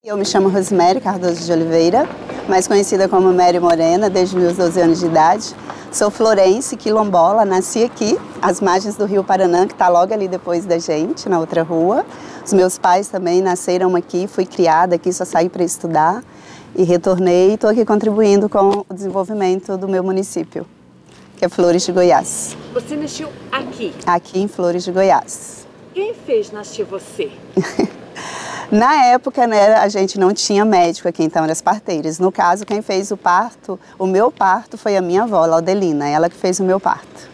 Eu me chamo Rosemary Cardoso de Oliveira, mais conhecida como Mary Morena, desde meus 12 anos de idade. Sou florense, quilombola, nasci aqui, às margens do Rio Paranã, que está logo ali depois da gente, na outra rua. Os meus pais também nasceram aqui, fui criada aqui, só saí para estudar e retornei e estou aqui contribuindo com o desenvolvimento do meu município, que é Flores de Goiás. Você nasceu aqui? Aqui em Flores de Goiás. Quem fez nascer você? Na época, né, a gente não tinha médico aqui, então eram as parteiras. No caso, quem fez o parto, o meu parto, foi a minha avó, Laudelina, ela que fez o meu parto.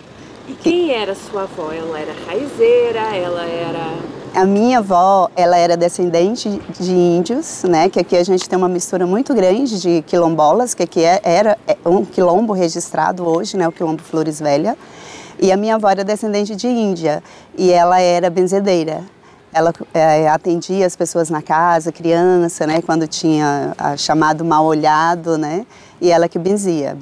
E quem era sua avó? Ela era raizeira, ela era... A minha avó, ela era descendente de índios, né, que aqui a gente tem uma mistura muito grande de quilombolas, que aqui era um quilombo registrado hoje, né, o quilombo Flores Velha. E a minha avó era descendente de índia, e ela era benzedeira. Ela atendia as pessoas na casa, criança, né, quando tinha chamado mal olhado, né, e ela que benzia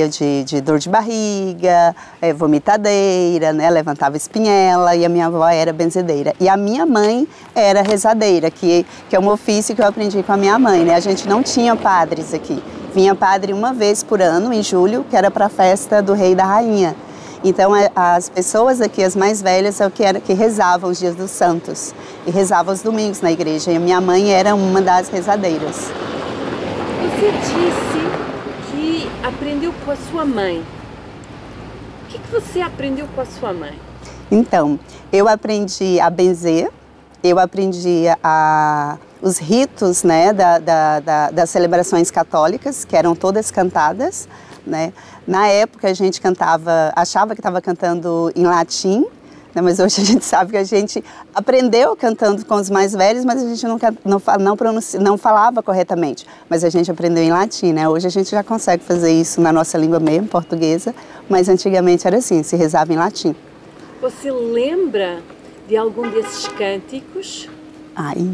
de dor de barriga, vomitadeira, né, levantava espinhela, e a minha avó era benzedeira. E a minha mãe era rezadeira, que é um ofício que eu aprendi com a minha mãe, né, a gente não tinha padres aqui. Vinha padre uma vez por ano, em julho, que era para a festa do rei e da rainha. Então, as pessoas aqui, as mais velhas, que rezavam os dias dos santos e rezavam os domingos na igreja. E a minha mãe era uma das rezadeiras. Você disse que aprendeu com a sua mãe. O que você aprendeu com a sua mãe? Então, eu aprendi a benzer, eu aprendi os ritos, né, das celebrações católicas, que eram todas cantadas, né? Na época a gente achava que estava cantando em latim, né? Mas hoje a gente sabe que a gente aprendeu cantando com os mais velhos, mas a gente não falava corretamente. Mas a gente aprendeu em latim, né? Hoje a gente já consegue fazer isso na nossa língua mesmo, portuguesa, mas antigamente era assim, se rezava em latim. Você lembra de algum desses cânticos? Ai,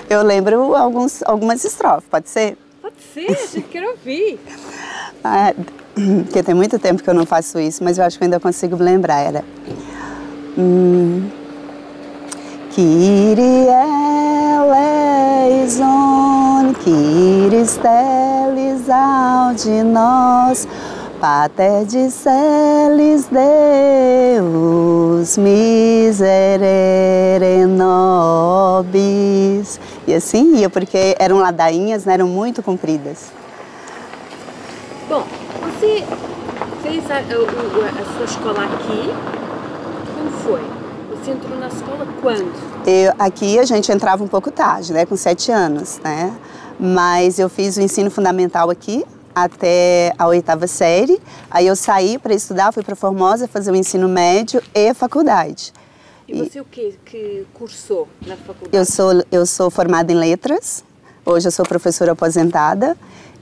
eu lembro algumas estrofes, pode ser? Pode ser, a gente quer ouvir. Porque tem muito tempo que eu não faço isso, mas eu acho que eu ainda consigo me lembrar. Era Kyrie eleison, Kyrie stellis audi nos, Pater discelis Deus, miserere nobis. E assim ia, porque eram ladainhas, né, eram muito compridas. Bom, você fez a sua escola aqui, como foi? Você entrou na escola quando? Aqui a gente entrava um pouco tarde, né, com 7 anos, né, mas eu fiz o ensino fundamental aqui até a 8ª série, aí eu saí para estudar, fui para Formosa fazer o ensino médio e faculdade. E você o que cursou na faculdade? Eu sou formada em letras, hoje eu sou professora aposentada,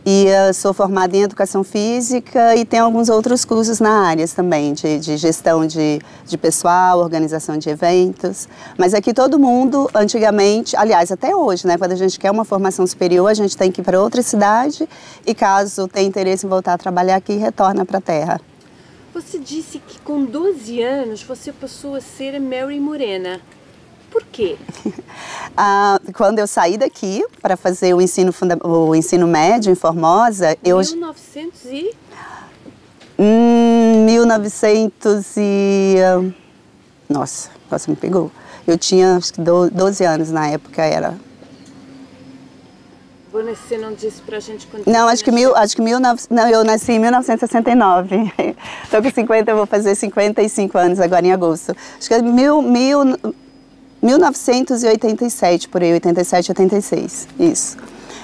e sou formada em Educação Física e tenho alguns outros cursos na área também, de gestão de pessoal, organização de eventos. Mas aqui todo mundo, antigamente, aliás, até hoje, né, quando a gente quer uma formação superior, a gente tem que ir para outra cidade e caso tenha interesse em voltar a trabalhar aqui, retorna para a terra. Você disse que com 12 anos você passou a ser a Mary Morena. Por quê? Quando eu saí daqui para fazer o ensino médio em Formosa, 1900 e... Nossa, você me pegou. Eu tinha acho que 12 anos na época, era. Você não disse pra gente quando... Não, eu nasci em 1969. Estou com 50, eu vou fazer 55 anos agora em agosto. Acho que é 1987, por aí, 87, 86, isso.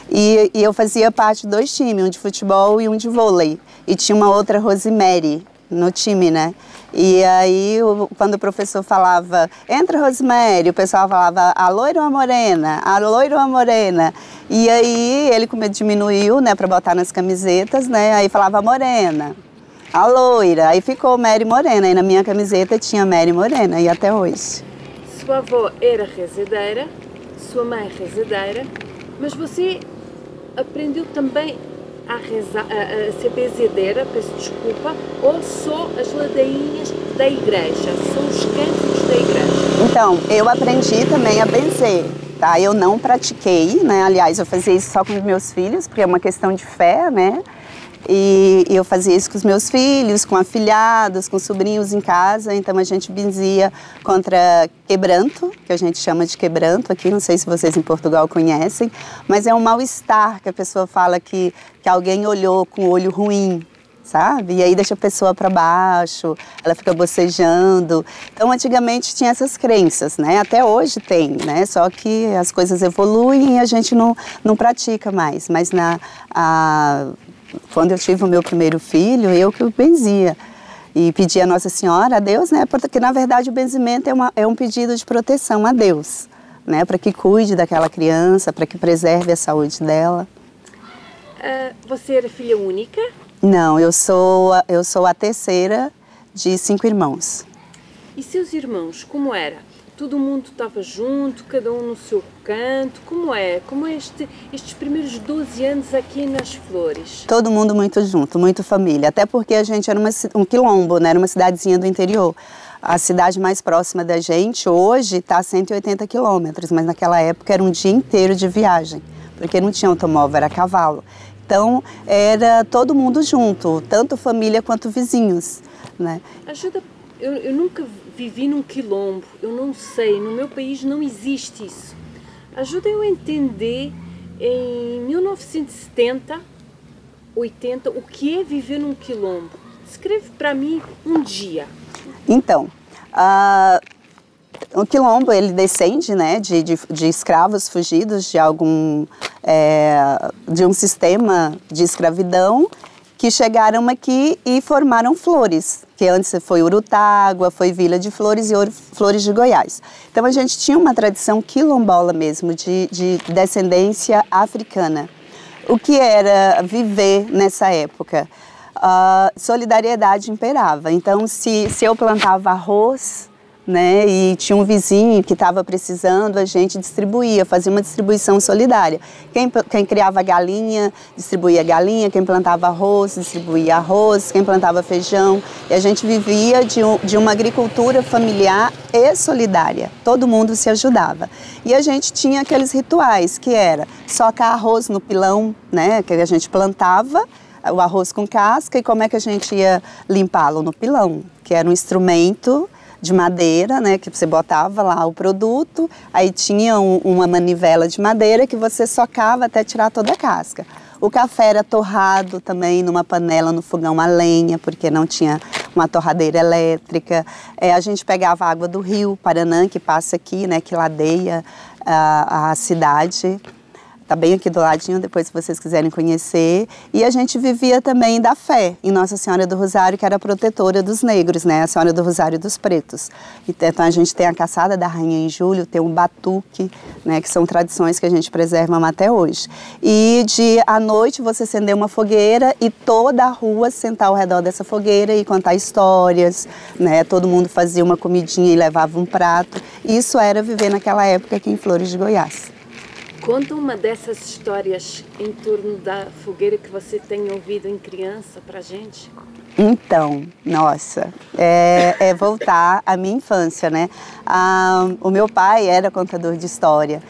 E eu fazia parte de 2 times, um de futebol e um de vôlei. E tinha uma outra Rosemary no time, né? E aí, quando o professor falava, entra Rosemary, o pessoal falava, a loira ou a morena? A loira ou a morena? E aí, ele diminuiu, né, para botar nas camisetas, né? Aí falava a morena, a loira. Aí ficou Mary Morena, e na minha camiseta tinha Mary Morena, e até hoje. Sua avó era rezadeira, sua mãe rezadeira, mas você aprendeu também a ser benzedeira, peço desculpa, ou só as ladainhas da igreja, são os cânticos da igreja? Então, eu aprendi também a benzer. tá? Eu não pratiquei, né? Aliás, eu fazia isso só com os meus filhos, porque é uma questão de fé, né? E eu fazia isso com os meus filhos, com afilhados, com sobrinhos em casa. Então a gente benzia contra quebranto, que a gente chama de quebranto aqui, não sei se vocês em Portugal conhecem, mas é um mal-estar que a pessoa fala que alguém olhou com o olho ruim, sabe? E aí deixa a pessoa para baixo, ela fica bocejando. Então antigamente tinha essas crenças, né? Até hoje tem, né? Só que as coisas evoluem e a gente não pratica mais. Mas quando eu tive o meu primeiro filho, eu que o benzia. E pedi a Nossa Senhora, a Deus, né? Porque na verdade o benzimento é um pedido de proteção a Deus, né? Para que cuide daquela criança, para que preserve a saúde dela. Você era filha única? Não, eu sou a terceira de 5 irmãos. E seus irmãos, como era? Todo mundo estava junto, cada um no seu canto? Como é? Como é estes primeiros 12 anos aqui nas Flores? Todo mundo muito junto, muito família. Até porque a gente era um quilombo, né? Era uma cidadezinha do interior. A cidade mais próxima da gente hoje está a 180 quilômetros, mas naquela época era um dia inteiro de viagem, porque não tinha automóvel, era cavalo. Então era todo mundo junto, tanto família quanto vizinhos, né? Ajuda, eu nunca vivi num quilombo, eu não sei, no meu país não existe isso. Ajuda eu a entender em 1970, 80, o que é viver num quilombo. Descreve para mim um dia. Então, o quilombo ele descende, né, de escravos fugidos de um sistema de escravidão que chegaram aqui e formaram Flores, que antes foi Urutágua, foi Vila de Flores e Flores de Goiás. Então a gente tinha uma tradição quilombola mesmo, de descendência africana. O que era viver nessa época? Solidariedade imperava. Então se eu plantava arroz, né, e tinha um vizinho que estava precisando, a gente distribuía, fazia uma distribuição solidária. Quem criava galinha, distribuía galinha, quem plantava arroz, distribuía arroz, quem plantava feijão. E a gente vivia de uma agricultura familiar e solidária. Todo mundo se ajudava. E a gente tinha aqueles rituais, que era socar arroz no pilão, né, que a gente plantava o arroz com casca, e como é que a gente ia limpá-lo? No pilão, que era um instrumento de madeira, né, que você botava lá o produto, aí tinha uma manivela de madeira que você socava até tirar toda a casca. O café era torrado também numa panela no fogão a lenha, porque não tinha uma torradeira elétrica. A gente pegava a água do rio Paranã, que passa aqui, né, que ladeia a cidade. Está bem aqui do ladinho, depois se vocês quiserem conhecer. E a gente vivia também da fé em Nossa Senhora do Rosário, que era a protetora dos negros, né? A Senhora do Rosário dos Pretos. Então a gente tem a caçada da Rainha em julho, tem um batuque, né? Que são tradições que a gente preserva até hoje. E à noite você acender uma fogueira e toda a rua sentar ao redor dessa fogueira e contar histórias, né? Todo mundo fazia uma comidinha e levava um prato. Isso era viver naquela época aqui em Flores de Goiás. Conta uma dessas histórias em torno da fogueira que você tenha ouvido em criança pra gente. Então, nossa, é voltar à minha infância, né? O meu pai era contador de história.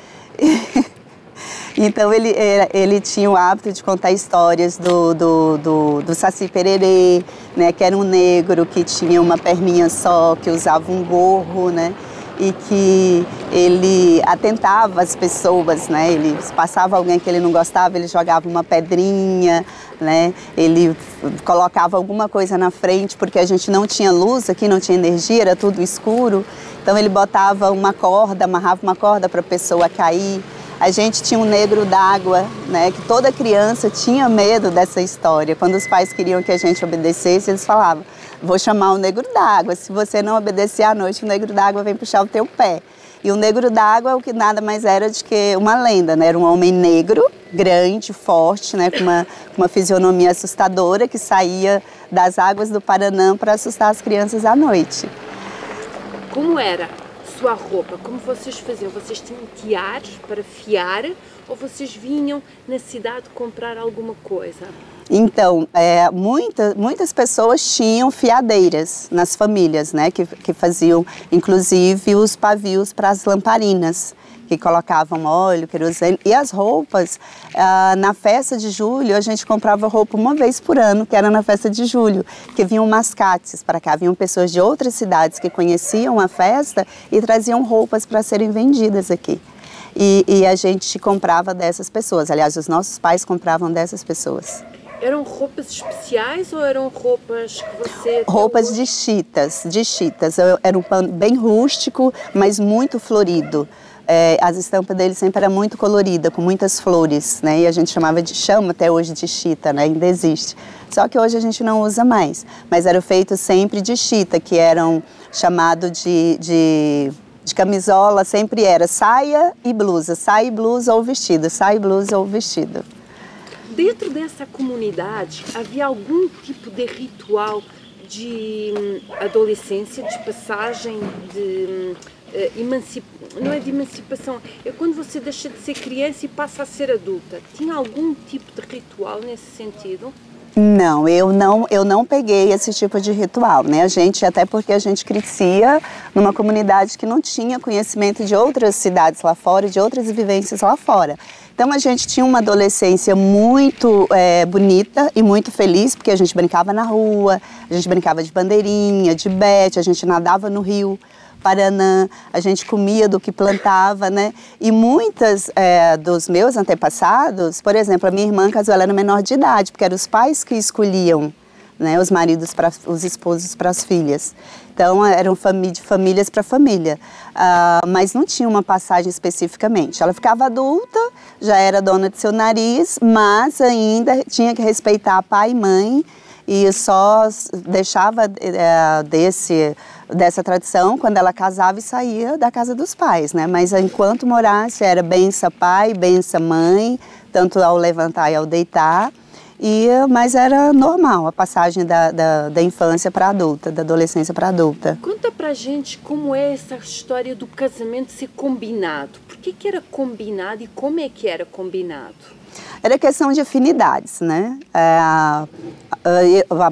Então ele tinha o hábito de contar histórias do Saci Pererê, né? Que era um negro que tinha uma perninha só, que usava um gorro, né? E que ele atentava as pessoas, né? Ele passava alguém que ele não gostava, ele jogava uma pedrinha, né? Ele colocava alguma coisa na frente, porque a gente não tinha luz aqui, não tinha energia, era tudo escuro. Então ele botava uma corda, amarrava uma corda para a pessoa cair. A gente tinha um negro d'água, né? Que toda criança tinha medo dessa história. Quando os pais queriam que a gente obedecesse, eles falavam: vou chamar o negro d'água, se você não obedecer à noite, o negro d'água vem puxar o teu pé. E o negro d'água, o que nada mais era do que uma lenda, né? Era um homem negro, grande, forte, né? Com uma fisionomia assustadora, que saía das águas do Paranã para assustar as crianças à noite. Como era sua roupa? Como vocês faziam? Vocês tinham tiares para fiar ou vocês vinham na cidade comprar alguma coisa? Então, muitas pessoas tinham fiadeiras nas famílias, né, que faziam, inclusive, os pavios para as lamparinas, que colocavam óleo, querosene. E as roupas, na festa de julho, a gente comprava roupa uma vez por ano, que era na festa de julho, que vinham mascates para cá, vinham pessoas de outras cidades que conheciam a festa e traziam roupas para serem vendidas aqui. E a gente comprava dessas pessoas, aliás, os nossos pais compravam dessas pessoas. Eram roupas especiais ou eram roupas que você... Roupas de chitas. Era um pano bem rústico, mas muito florido. As estampas dele sempre era muito colorida, com muitas flores, né? E a gente chama até hoje de chita, né? Ainda existe. Só que hoje a gente não usa mais. Mas era feito sempre de chita, que eram chamado de camisola, sempre era saia e blusa ou vestido, saia e blusa ou vestido. Dentro dessa comunidade, havia algum tipo de ritual de adolescência, de passagem, de não é de emancipação, é quando você deixa de ser criança e passa a ser adulta. Tinha algum tipo de ritual nesse sentido? Não, eu não peguei esse tipo de ritual, né? Até porque a gente crescia numa comunidade que não tinha conhecimento de outras cidades lá fora, de outras vivências lá fora. Então a gente tinha uma adolescência muito bonita e muito feliz, porque a gente brincava na rua, a gente brincava de bandeirinha, de bete, a gente nadava no rio Paraná, a gente comia do que plantava, né? E muitas dos meus antepassados, por exemplo, a minha irmã casou, ela era menor de idade, porque eram os pais que escolhiam, né, os maridos, os esposos para as filhas. Então, eram de famílias para família, mas não tinha uma passagem especificamente. Ela ficava adulta, já era dona de seu nariz, mas ainda tinha que respeitar pai e mãe e só deixava dessa tradição quando ela casava e saía da casa dos pais, né? Mas enquanto morasse, era bença pai, bença mãe, tanto ao levantar e ao deitar. Mas era normal a passagem da infância para adulta, da adolescência para adulta. Conta pra gente como é essa história do casamento ser combinado. Por que era combinado e como é que era combinado? Era questão de afinidades, né? A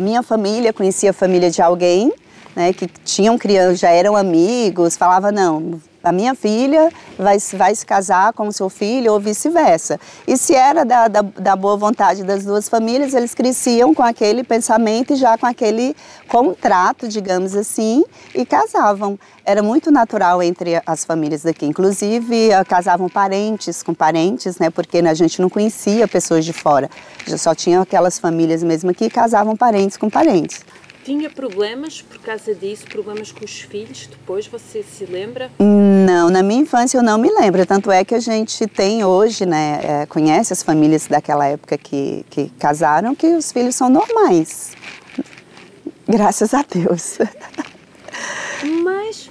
minha família conhecia a família de alguém, né, que tinham crianças, já eram amigos, falava, não, a minha filha vai se casar com o seu filho ou vice-versa. E se era da boa vontade das duas famílias, eles cresciam com aquele pensamento e já com aquele contrato, digamos assim, e casavam. Era muito natural entre as famílias daqui. Inclusive, casavam parentes com parentes, né, porque a gente não conhecia pessoas de fora. Já só tinha aquelas famílias mesmo aqui que casavam parentes com parentes. Tinha problemas por causa disso, problemas com os filhos depois, você se lembra? Não, na minha infância eu não me lembro, tanto é que a gente tem hoje, né, conhece as famílias daquela época que casaram, que os filhos são normais, graças a Deus. Mas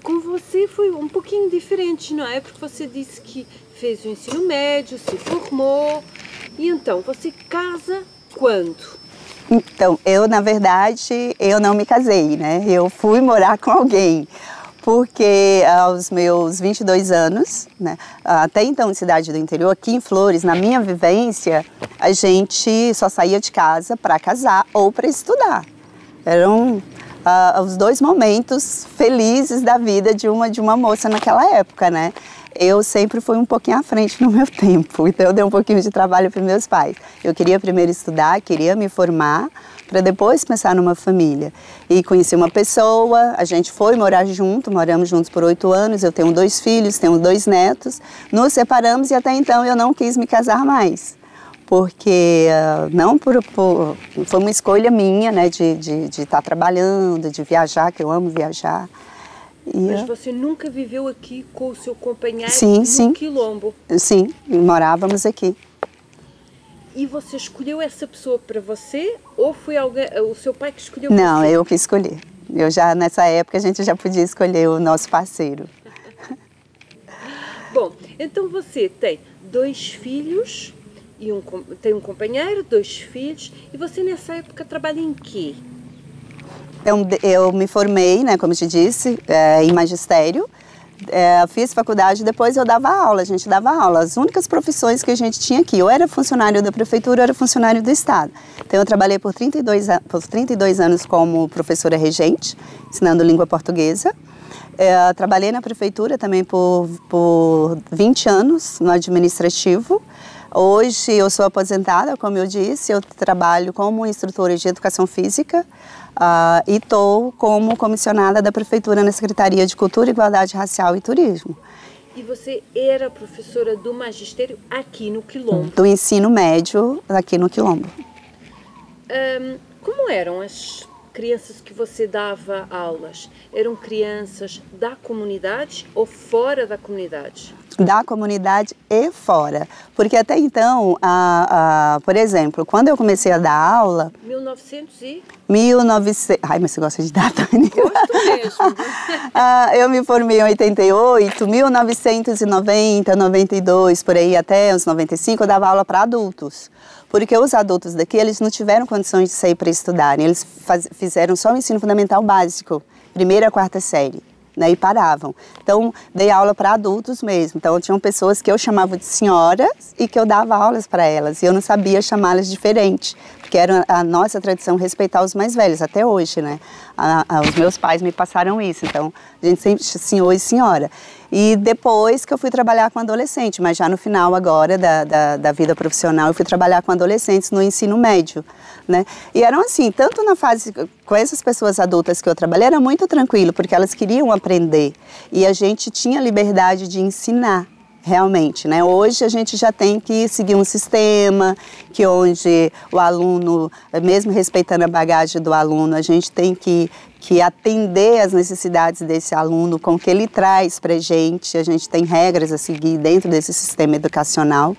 com você foi um pouquinho diferente, não é? Porque você disse que fez o ensino médio, se formou, e então você casa quando? Então, na verdade, eu não me casei, né? Eu fui morar com alguém, porque aos meus 22 anos, né, até então em cidade do interior, aqui em Flores, na minha vivência, a gente só saía de casa para casar ou para estudar. Eram os dois momentos felizes da vida de uma moça naquela época, né? Eu sempre fui um pouquinho à frente no meu tempo, então eu dei um pouquinho de trabalho para meus pais. Eu queria primeiro estudar, queria me formar, para depois pensar numa família. E conheci uma pessoa, a gente foi morar junto, moramos juntos por 8 anos, eu tenho 2 filhos, tenho 2 netos, nos separamos e até então eu não quis me casar mais. Porque foi uma escolha minha, né, de estar trabalhando, de viajar, que eu amo viajar. Mas você nunca viveu aqui com o seu companheiro no Quilombo? Sim, morávamos aqui. E você escolheu essa pessoa para você ou foi o seu pai que escolheu? Não, eu que escolhi. Nessa época a gente já podia escolher o nosso parceiro. Bom, então você tem 2 filhos, tem um companheiro, 2 filhos, e você nessa época trabalha em quê? Eu me formei, né, como eu te disse, em magistério, fiz faculdade, depois eu dava aula, a gente dava aula. As únicas profissões que a gente tinha aqui, ou era funcionário da prefeitura, ou era funcionário do estado. Então eu trabalhei por 32 anos como professora regente, ensinando língua portuguesa. Trabalhei na prefeitura também por 20 anos, no administrativo. Hoje eu sou aposentada, como eu disse, eu trabalho como instrutora de educação física e estou como comissionada da prefeitura na Secretaria de Cultura, Igualdade Racial e Turismo. E você era professora do magistério aqui no Quilombo? Do ensino médio aqui no Quilombo. Como eram as crianças que você dava aulas? Eram crianças da comunidade ou fora da comunidade? Da comunidade e fora. Porque até então, por exemplo, quando eu comecei a dar aula... 1900... Ai, mas você gosta de data, Anny? Gosto mesmo. Eu me formei em 88, 1990, 92, por aí até os 95, eu dava aula para adultos. Porque os adultos daqui, eles não tiveram condições de sair para estudarem. Eles fizeram só o ensino fundamental básico, 1ª a 4ª série, né, e paravam. Então, dei aula para adultos mesmo. Então, tinham pessoas que eu chamava de senhoras e que eu dava aulas para elas. E eu não sabia chamá-las diferente, porque era a nossa tradição respeitar os mais velhos, até hoje, né? Os meus pais me passaram isso, então a gente sempre senhor e senhora. E depois que eu fui trabalhar com adolescente, mas já no final agora da vida profissional, eu fui trabalhar com adolescentes no ensino médio, né? E eram assim, tanto na fase, com essas pessoas adultas que eu trabalhei, era muito tranquilo, porque elas queriam aprender. E a gente tinha liberdade de ensinar. Realmente, né? Hoje a gente já tem que seguir um sistema que onde o aluno, mesmo respeitando a bagagem do aluno, a gente tem que atender às necessidades desse aluno com o que ele traz para a gente tem regras a seguir dentro desse sistema educacional.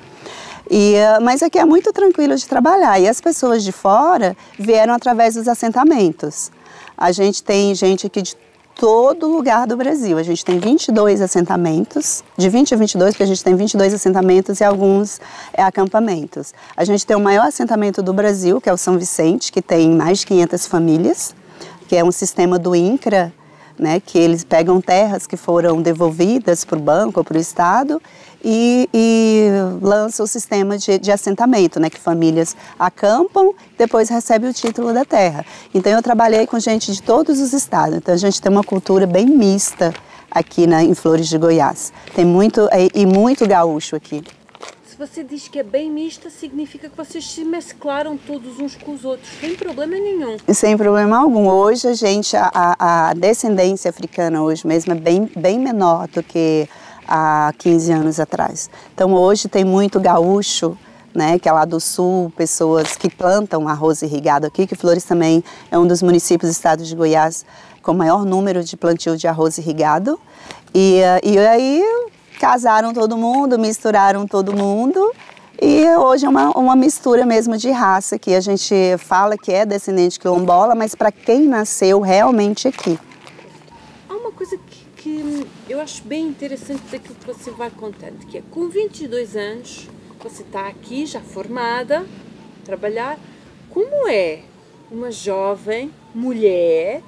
Mas aqui é muito tranquilo de trabalhar e as pessoas de fora vieram através dos assentamentos. A gente tem gente aqui de todo lugar do Brasil. A gente tem 22 assentamentos, de 20 a 22, porque a gente tem 22 assentamentos e alguns acampamentos. A gente tem o maior assentamento do Brasil, que é o São Vicente, que tem mais de 500 famílias, que é um sistema do INCRA, né, que eles pegam terras que foram devolvidas para o banco ou para o Estado e lançam o sistema de assentamento, né, que famílias acampam e depois recebem o título da terra. Então eu trabalhei com gente de todos os estados, então a gente tem uma cultura bem mista aqui em Flores de Goiás. Tem muito gaúcho aqui. Se você diz que é bem mista, significa que vocês se mesclaram todos uns com os outros, sem problema nenhum. Sem problema algum. Hoje a descendência africana hoje mesmo é bem menor do que há 15 anos atrás. Então hoje tem muito gaúcho, né, que é lá do sul, pessoas que plantam arroz irrigado aqui, que Flores também é um dos municípios do estado de Goiás com o maior número de plantio de arroz irrigado. E aí casaram todo mundo, misturaram todo mundo e hoje é uma mistura mesmo de raça que a gente fala que é descendente quilombola, mas para quem nasceu realmente aqui. Há uma coisa que eu acho bem interessante daquilo que você vai contando, que é com 22 anos você está aqui já formada, a trabalhar. Como é uma jovem mulher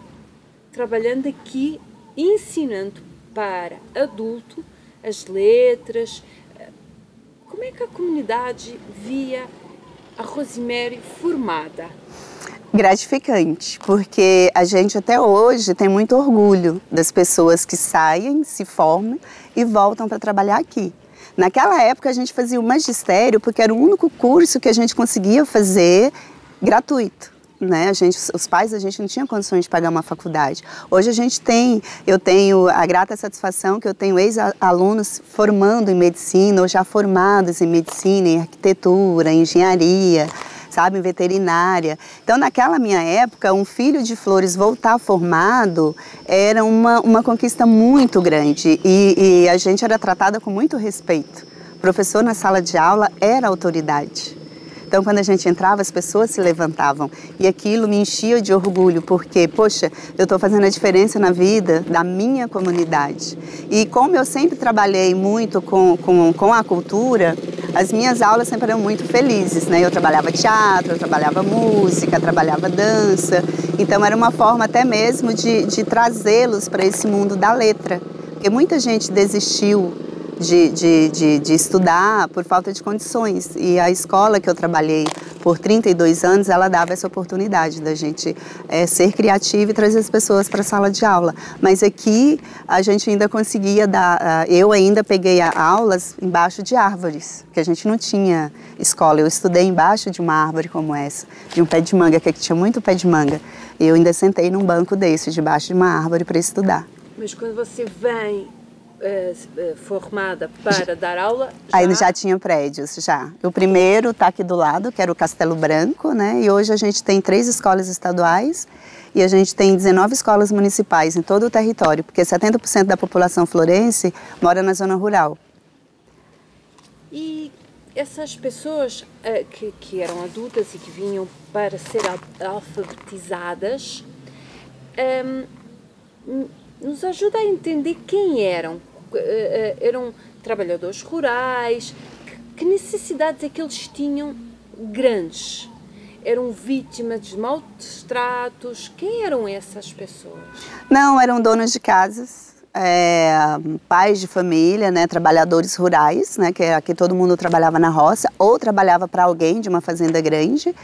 trabalhando aqui, ensinando para adulto as letras? Como é que a comunidade via a Rosemary formada? Gratificante, porque a gente até hoje tem muito orgulho das pessoas que saem, se formam e voltam para trabalhar aqui. Naquela época a gente fazia o magistério porque era o único curso que a gente conseguia fazer gratuito, né? Os pais da gente não tinham condições de pagar uma faculdade. Hoje eu tenho a grata satisfação que eu tenho ex-alunos formando em medicina ou já formados em medicina, em arquitetura, em engenharia, sabe, em veterinária. Então, naquela minha época, um filho de Flores voltar formado era uma conquista muito grande e a gente era tratada com muito respeito. O professor na sala de aula era autoridade. Então, quando a gente entrava, as pessoas se levantavam e aquilo me enchia de orgulho, porque, poxa, eu estou fazendo a diferença na vida da minha comunidade. E como eu sempre trabalhei muito com a cultura, as minhas aulas sempre eram muito felizes, né? Eu trabalhava teatro, eu trabalhava música, trabalhava dança, então era uma forma até mesmo de trazê-los para esse mundo da letra, porque muita gente desistiu de estudar por falta de condições. E a escola que eu trabalhei por 32 anos, ela dava essa oportunidade da gente ser criativa e trazer as pessoas para a sala de aula. Mas aqui a gente ainda conseguia dar, eu ainda peguei aulas embaixo de árvores, porque a gente não tinha escola. Eu estudei embaixo de uma árvore como essa, de um pé de manga, que aqui tinha muito pé de manga. E eu ainda sentei num banco desse, debaixo de uma árvore, para estudar. Mas quando você vem formada para dar aula... Aí já tinha prédios, já. O primeiro está aqui do lado, que era o Castelo Branco, né? E hoje a gente tem 3 escolas estaduais e a gente tem 19 escolas municipais em todo o território, porque 70% da população florense mora na zona rural. E essas pessoas que eram adultas e que vinham para ser alfabetizadas, nos ajuda a entender quem eram. Eram trabalhadores rurais, que necessidades é que eles tinham grandes? Eram vítimas de maus tratos? Quem eram essas pessoas? Não, eram donos de casas, pais de família, né, trabalhadores rurais, né, que aqui todo mundo trabalhava na roça ou trabalhava para alguém de uma fazenda grande,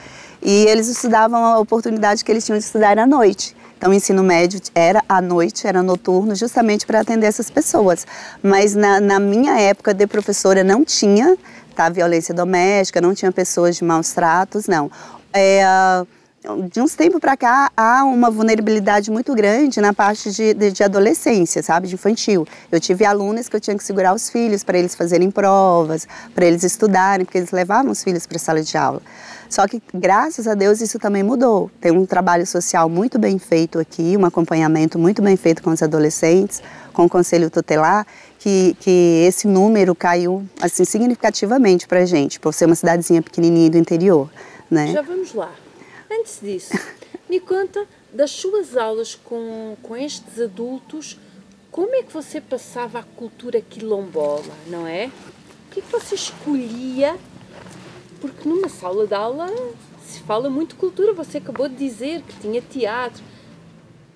e eles estudavam, a oportunidade que eles tinham de estudar à noite. Então, o ensino médio era à noite, era noturno, justamente para atender essas pessoas. Mas na minha época de professora não tinha, tá, violência doméstica, não tinha pessoas de maus tratos, não. De uns tempos para cá, há uma vulnerabilidade muito grande na parte de adolescência, sabe, de infantil. Eu tive alunas que eu tinha que segurar os filhos para eles fazerem provas, para eles estudarem, porque eles levavam os filhos para a sala de aula. Só que, graças a Deus, isso também mudou. Tem um trabalho social muito bem feito aqui, um acompanhamento muito bem feito com os adolescentes, com o Conselho Tutelar, que esse número caiu, assim, significativamente para a gente, por ser uma cidadezinha pequenininha do interior, né? Já vamos lá. Antes disso, me conta das suas aulas com estes adultos, como é que você passava a cultura quilombola, não é? O que é que você escolhia? Porque numa sala de aula se fala muito cultura, você acabou de dizer que tinha teatro.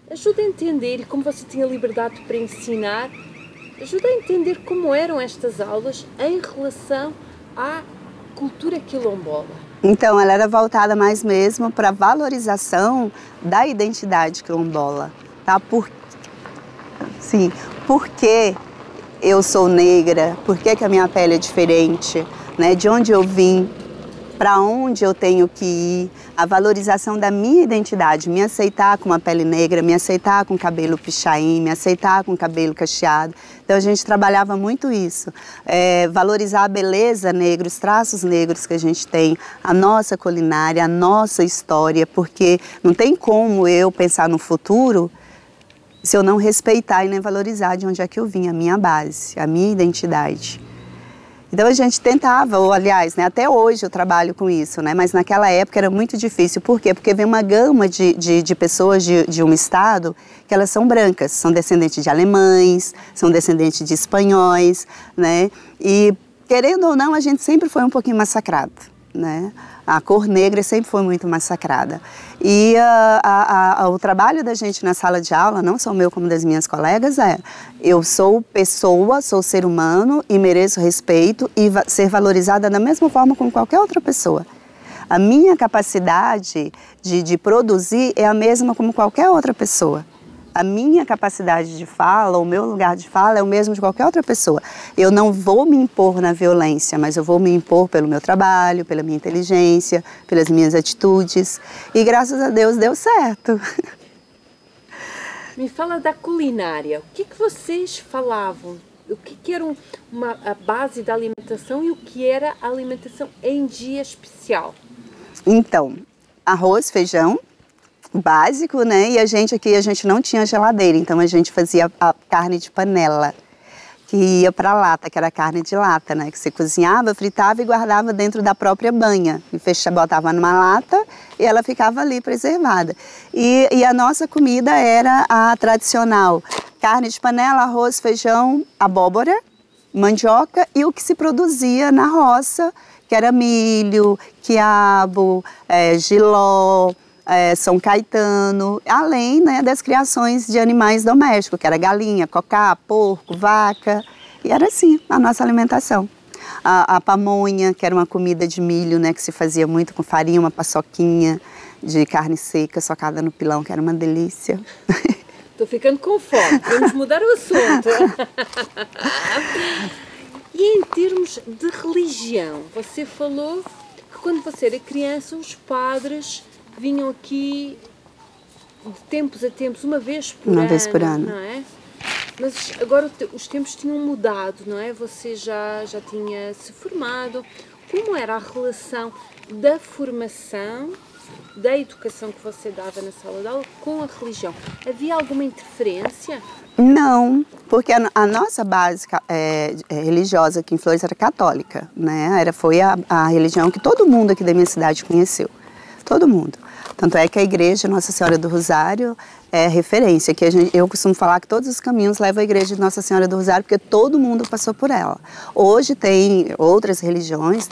Ajuda a entender, e como você tinha liberdade para ensinar, ajuda a entender como eram estas aulas em relação à cultura quilombola. Então, ela era voltada mais mesmo para a valorização da identidade quilombola, tá? Sim, por que eu sou negra, por que a minha pele é diferente, né? De onde eu vim, para onde eu tenho que ir, a valorização da minha identidade, me aceitar com uma pele negra, me aceitar com cabelo pichain, me aceitar com cabelo cacheado. Então a gente trabalhava muito isso, valorizar a beleza negra, os traços negros que a gente tem, a nossa culinária, a nossa história, porque não tem como eu pensar no futuro se eu não respeitar e nem valorizar de onde é que eu vim, a minha base, a minha identidade. Então a gente tentava, ou aliás, né, até hoje eu trabalho com isso, né, mas naquela época era muito difícil. Por quê? Porque vem uma gama de pessoas de um estado que elas são brancas, são descendentes de alemães, são descendentes de espanhóis, né, e querendo ou não a gente sempre foi um pouquinho massacrado, né. A cor negra sempre foi muito massacrada. E o trabalho da gente na sala de aula, não só o meu como das minhas colegas, eu sou pessoa, sou ser humano e mereço respeito e ser valorizada da mesma forma como qualquer outra pessoa. A minha capacidade de produzir é a mesma como qualquer outra pessoa. A minha capacidade de fala, o meu lugar de fala é o mesmo de qualquer outra pessoa. Eu não vou me impor na violência, mas eu vou me impor pelo meu trabalho, pela minha inteligência, pelas minhas atitudes. E graças a Deus deu certo. Me fala da culinária. O que vocês falavam? O que era a base da alimentação e o que era a alimentação em dia especial? Então, arroz, feijão, básico, né? E a gente não tinha geladeira, então a gente fazia a carne de panela, que ia para lata, que era carne de lata, né? Que você cozinhava, fritava e guardava dentro da própria banha. E botava numa lata e ela ficava ali preservada. E a nossa comida era a tradicional: carne de panela, arroz, feijão, abóbora, mandioca e o que se produzia na roça, que era milho, quiabo, jiló, São Caetano, além, né, das criações de animais domésticos, que era galinha, cocá, porco, vaca, e era assim a nossa alimentação. A pamonha, que era uma comida de milho, né, que se fazia muito com farinha, uma paçoquinha de carne seca, socada no pilão, que era uma delícia. Estou ficando com fome, vamos mudar o assunto. E em termos de religião, você falou que quando você era criança os padres vinham aqui de tempos a tempos, uma vez por ano, não é? Mas agora os tempos tinham mudado, não é? Você já tinha se formado. Como era a relação da formação, da educação que você dava na sala de aula com a religião? Havia alguma interferência? Não, porque a nossa base religiosa aqui em Flores era católica, né? Foi a religião que todo mundo aqui da minha cidade conheceu, todo mundo. Tanto é que a igreja Nossa Senhora do Rosário é referência, que eu costumo falar que todos os caminhos levam à igreja de Nossa Senhora do Rosário, porque todo mundo passou por ela. Hoje tem outras religiões,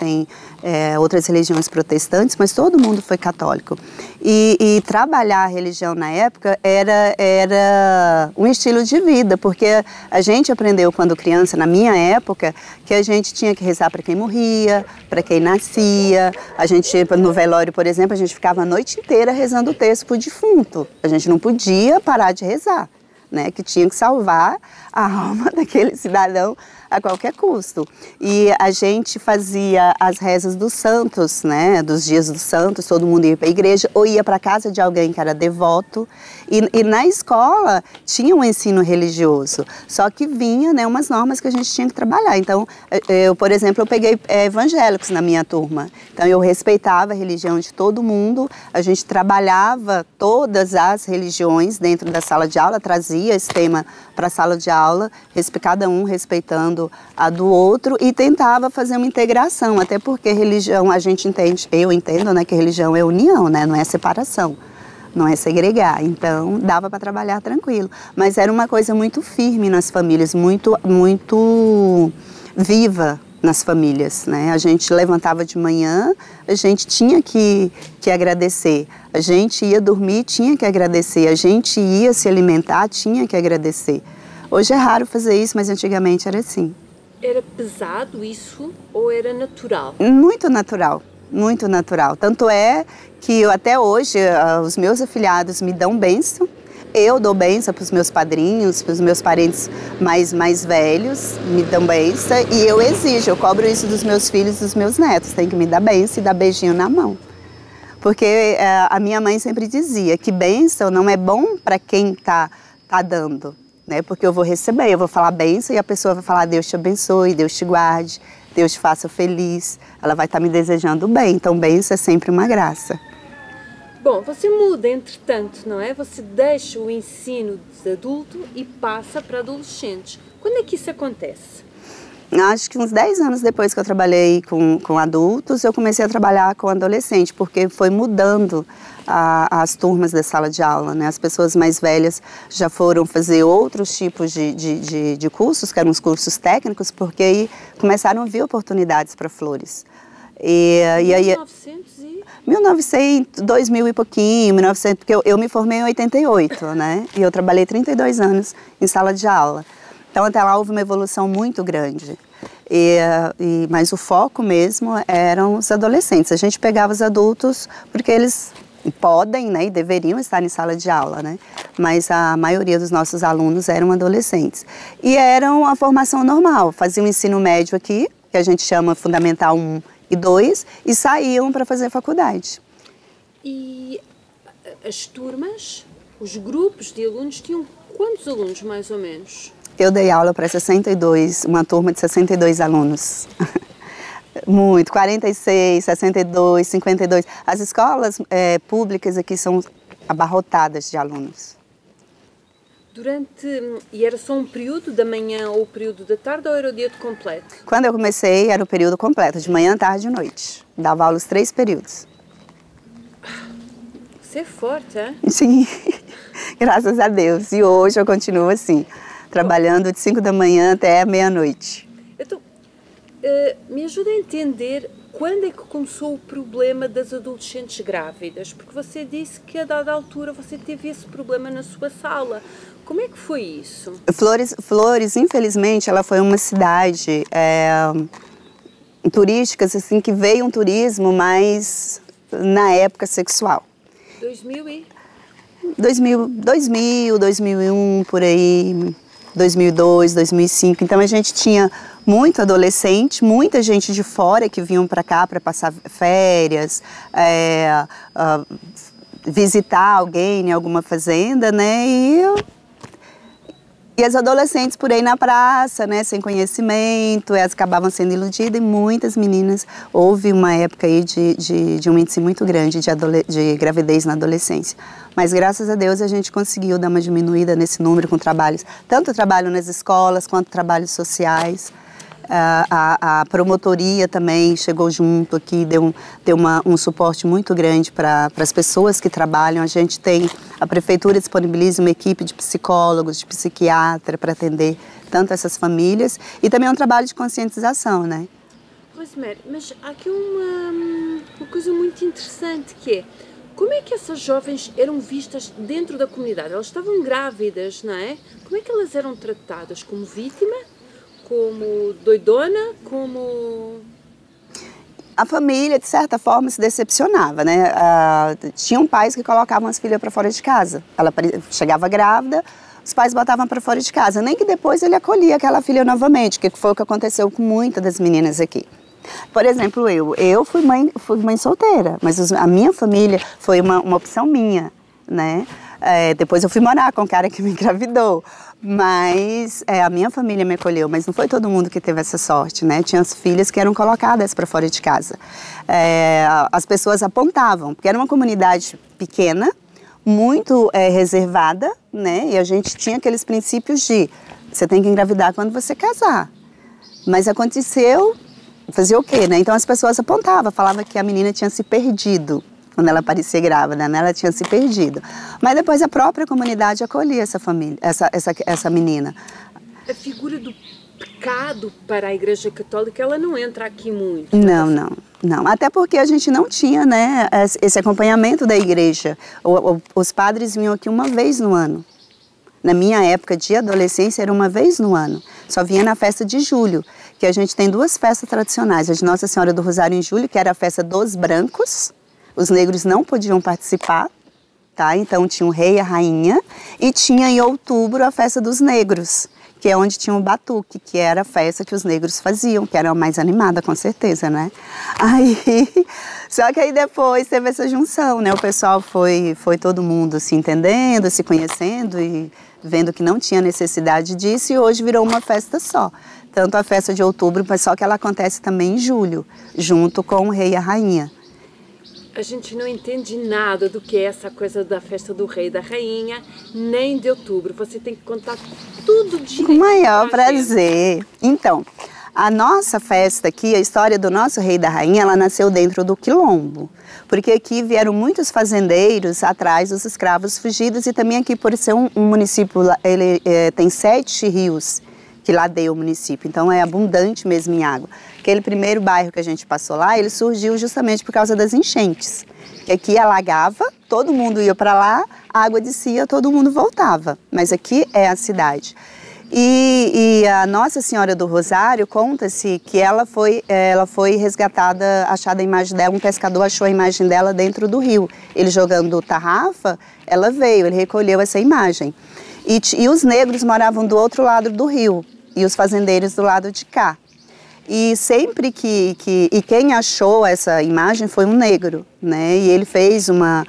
outras religiões protestantes, mas todo mundo foi católico. E trabalhar a religião na época era um estilo de vida, porque a gente aprendeu quando criança, na minha época, que a gente tinha que rezar para quem morria, para quem nascia. A gente, no velório, por exemplo, a gente ficava a noite inteira rezando o texto para o defunto. A gente não podia parar de rezar, né? Que tinha que salvar a alma daquele cidadão a qualquer custo. E a gente fazia as rezas dos santos, né? Dos dias dos santos, todo mundo ia para a igreja ou ia para a casa de alguém que era devoto. E na escola tinha um ensino religioso, só que vinha, né, umas normas que a gente tinha que trabalhar. Então, eu, por exemplo, eu peguei evangélicos na minha turma. Então, eu respeitava a religião de todo mundo, a gente trabalhava todas as religiões dentro da sala de aula, trazia esse tema para a sala de aula, cada um respeitando a do outro e tentava fazer uma integração, até porque religião, a gente entende, eu entendo, né, que religião é união, né, não é separação. Não é segregar, então dava para trabalhar tranquilo. Mas era uma coisa muito firme nas famílias, muito viva nas famílias, né? A gente levantava de manhã, a gente tinha que agradecer. A gente ia dormir, tinha que agradecer. A gente ia se alimentar, tinha que agradecer. Hoje é raro fazer isso, mas antigamente era assim. Era pesado isso ou era natural? Muito natural. Muito natural. Tanto é que até hoje os meus afilhados me dão bênção, eu dou bênção para os meus padrinhos, para os meus parentes mais velhos, me dão bênção e eu exijo, eu cobro isso dos meus filhos e dos meus netos, tem que me dar bênção e dar beijinho na mão. Porque a minha mãe sempre dizia que bênção não é bom para quem tá dando, né? Porque eu vou receber, eu vou falar bênção e a pessoa vai falar Deus te abençoe, Deus te guarde, Deus te faça feliz, ela vai estar me desejando bem, então bênção é sempre uma graça. Bom, você muda entretanto, não é? Você deixa o ensino de adulto e passa para adolescentes. Quando é que isso acontece? Acho que uns 10 anos depois que eu trabalhei com adultos, eu comecei a trabalhar com adolescente, porque foi mudando as turmas da sala de aula, né? As pessoas mais velhas já foram fazer outros tipos de cursos, que eram os cursos técnicos, porque aí começaram a vir oportunidades para Flores. E aí 1900, 2000 e pouquinho, 1900, porque eu me formei em 88, né? E eu trabalhei 32 anos em sala de aula. Então, até lá houve uma evolução muito grande. Mas o foco mesmo eram os adolescentes. A gente pegava os adultos porque eles podem, né, e deveriam estar em sala de aula, né? Mas a maioria dos nossos alunos eram adolescentes. E eram a formação normal. Faziam o ensino médio aqui, que a gente chama Fundamental 1 e 2, e saíam para fazer faculdade. E as turmas, os grupos de alunos, tinham quantos alunos, mais ou menos? Eu dei aula para 62, uma turma de 62 alunos. Muito, 46, 62, 52. As escolas públicas aqui são abarrotadas de alunos. E era só um período da manhã ou o período da tarde ou era o dia completo? Quando eu comecei era o período completo, de manhã, tarde e noite. Dava aula os 3 períodos. Você é forte, é? Sim, graças a Deus. E hoje eu continuo assim, trabalhando de 5 da manhã até meia-noite. Então, me ajuda a entender quando é que começou o problema das adolescentes grávidas? Porque você disse que a dada altura você teve esse problema na sua sala. Como é que foi isso? Flores, infelizmente, ela foi uma cidade turísticas, assim, que veio um turismo mais na época sexual. 2000, 2001, por aí, 2002, 2005. Então a gente tinha muito adolescente, muita gente de fora que vinham para cá para passar férias, visitar alguém em alguma fazenda, né? E as adolescentes por aí na praça, né, sem conhecimento, elas acabavam sendo iludidas e muitas meninas, houve uma época aí de um índice muito grande de gravidez na adolescência. Mas graças a Deus a gente conseguiu dar uma diminuída nesse número com trabalhos, tanto trabalho nas escolas quanto trabalhos sociais. A promotoria também chegou junto aqui, deu um suporte muito grande para as pessoas que trabalham. A prefeitura disponibiliza uma equipe de psicólogos, de psiquiatra para atender tanto essas famílias e também é um trabalho de conscientização, né? Rosemary, mas há aqui uma coisa muito interessante que é, como é que essas jovens eram vistas dentro da comunidade? Elas estavam grávidas, não é? Como é que elas eram tratadas? Como vítima? Como doidona? Como... A família, de certa forma, se decepcionava, né? Tinham pais que colocavam as filhas para fora de casa. Ela chegava grávida, os pais botavam para fora de casa. Nem que depois ele acolhia aquela filha novamente, que foi o que aconteceu com muitas das meninas aqui. Por exemplo, eu fui mãe solteira, mas a minha família foi uma opção minha, né? Depois eu fui morar com o cara que me engravidou, mas a minha família me acolheu, mas não foi todo mundo que teve essa sorte, né? Tinha as filhas que eram colocadas para fora de casa. As pessoas apontavam, porque era uma comunidade pequena, muito reservada, né? E a gente tinha aqueles princípios de você tem que engravidar quando você casar. Mas aconteceu, fazia o quê, né? Então as pessoas apontavam, falavam que a menina tinha se perdido. Quando ela parecia grávida, né? Ela tinha se perdido. Mas depois a própria comunidade acolhia essa família, essa menina. A figura do pecado para a Igreja Católica, ela não entra aqui muito. Não. Até porque a gente não tinha, né, esse acompanhamento da igreja. Os padres vinham aqui uma vez no ano. Na minha época de adolescência era uma vez no ano. Só vinha na festa de julho, que a gente tem duas festas tradicionais. A de Nossa Senhora do Rosário em julho, que era a festa dos brancos. Os negros não podiam participar, tá? Então tinha o rei e a rainha. E tinha em outubro a festa dos negros, que é onde tinha o batuque, que era a festa que os negros faziam, que era a mais animada, com certeza, né? Só que aí depois teve essa junção, né? O pessoal foi todo mundo se entendendo, se conhecendo e vendo que não tinha necessidade disso, e hoje virou uma festa só. Tanto a festa de outubro, mas só que ela acontece também em julho, junto com o rei e a rainha. A gente não entende nada do que é essa coisa da festa do rei e da rainha, nem de outubro. Você tem que contar tudo direitinho. Com o maior prazer. Então, a nossa festa aqui, a história do nosso rei e da rainha, ela nasceu dentro do Quilombo. Porque aqui vieram muitos fazendeiros atrás dos escravos fugidos e também aqui, por ser um município, ele tem 7 rios que ladeia o município, então é abundante mesmo em água. Aquele primeiro bairro que a gente passou lá, ele surgiu justamente por causa das enchentes. Que aqui alagava, todo mundo ia para lá, a água descia, todo mundo voltava. Mas aqui é a cidade. E a Nossa Senhora do Rosário, conta-se que ela foi resgatada, achada a imagem dela, um pescador achou a imagem dela dentro do rio. Ele jogando tarrafa, ela veio, ele recolheu essa imagem. E os negros moravam do outro lado do rio, e os fazendeiros do lado de cá. E sempre e quem achou essa imagem foi um negro, né? E ele fez uma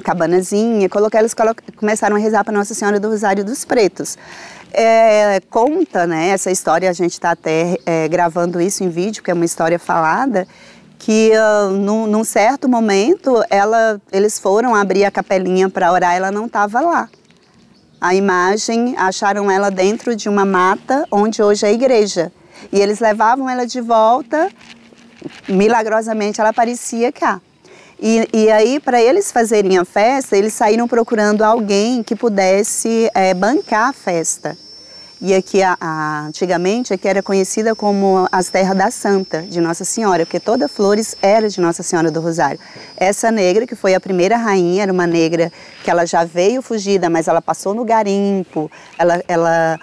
cabanazinha, eles começaram a rezar para Nossa Senhora do Rosário dos Pretos. Conta, né, essa história, a gente está até gravando isso em vídeo, que é uma história falada, que num certo momento eles foram abrir a capelinha para orar, ela não estava lá. A imagem, acharam ela dentro de uma mata onde hoje é a igreja. E eles levavam ela de volta, milagrosamente ela aparecia cá. E aí, para eles fazerem a festa, eles saíram procurando alguém que pudesse bancar a festa. E aqui, antigamente, aqui era conhecida como as Terras da Santa, de Nossa Senhora, porque toda Flores era de Nossa Senhora do Rosário. Essa negra, que foi a primeira rainha, era uma negra que ela já veio fugida, mas ela passou no garimpo, ela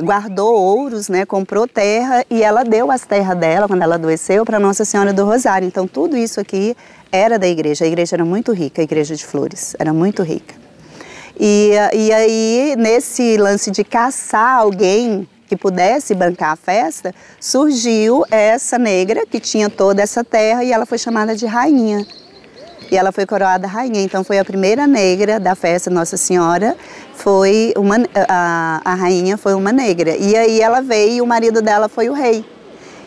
guardou ouros, né, comprou terra e ela deu as terras dela, quando ela adoeceu, para Nossa Senhora do Rosário. Então tudo isso aqui era da igreja. A igreja era muito rica, a igreja de Flores, era muito rica. E aí, nesse lance de caçar alguém que pudesse bancar a festa, surgiu essa negra que tinha toda essa terra e ela foi chamada de rainha. E ela foi coroada rainha, então foi a primeira negra da festa Nossa Senhora, a rainha foi uma negra. E aí ela veio e o marido dela foi o rei.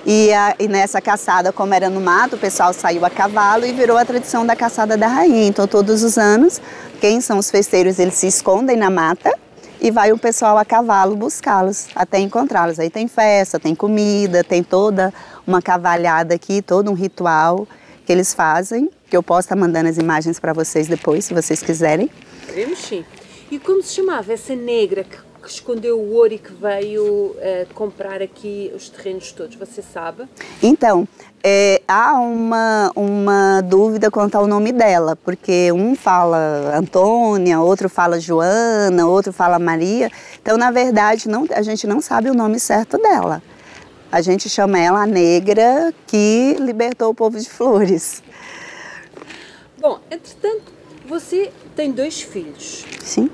E nessa caçada, como era no mato, o pessoal saiu a cavalo e virou a tradição da caçada da rainha. Então todos os anos, quem são os festeiros, eles se escondem na mata e vai o pessoal a cavalo buscá-los, até encontrá-los. Aí tem festa, tem comida, tem toda uma cavalhada aqui, todo um ritual que eles fazem, que eu posso estar mandando as imagens para vocês depois, se vocês quiserem. Queremos sim. E como se chamava essa negra que escondeu o ouro e que veio comprar aqui os terrenos todos, você sabe? Então, há uma dúvida quanto ao nome dela, porque um fala Antônia, outro fala Joana, outro fala Maria. Então, na verdade, a gente não sabe o nome certo dela. A gente chama ela a negra que libertou o povo de Flores. Bom, entretanto, você tem 2 filhos. Sim.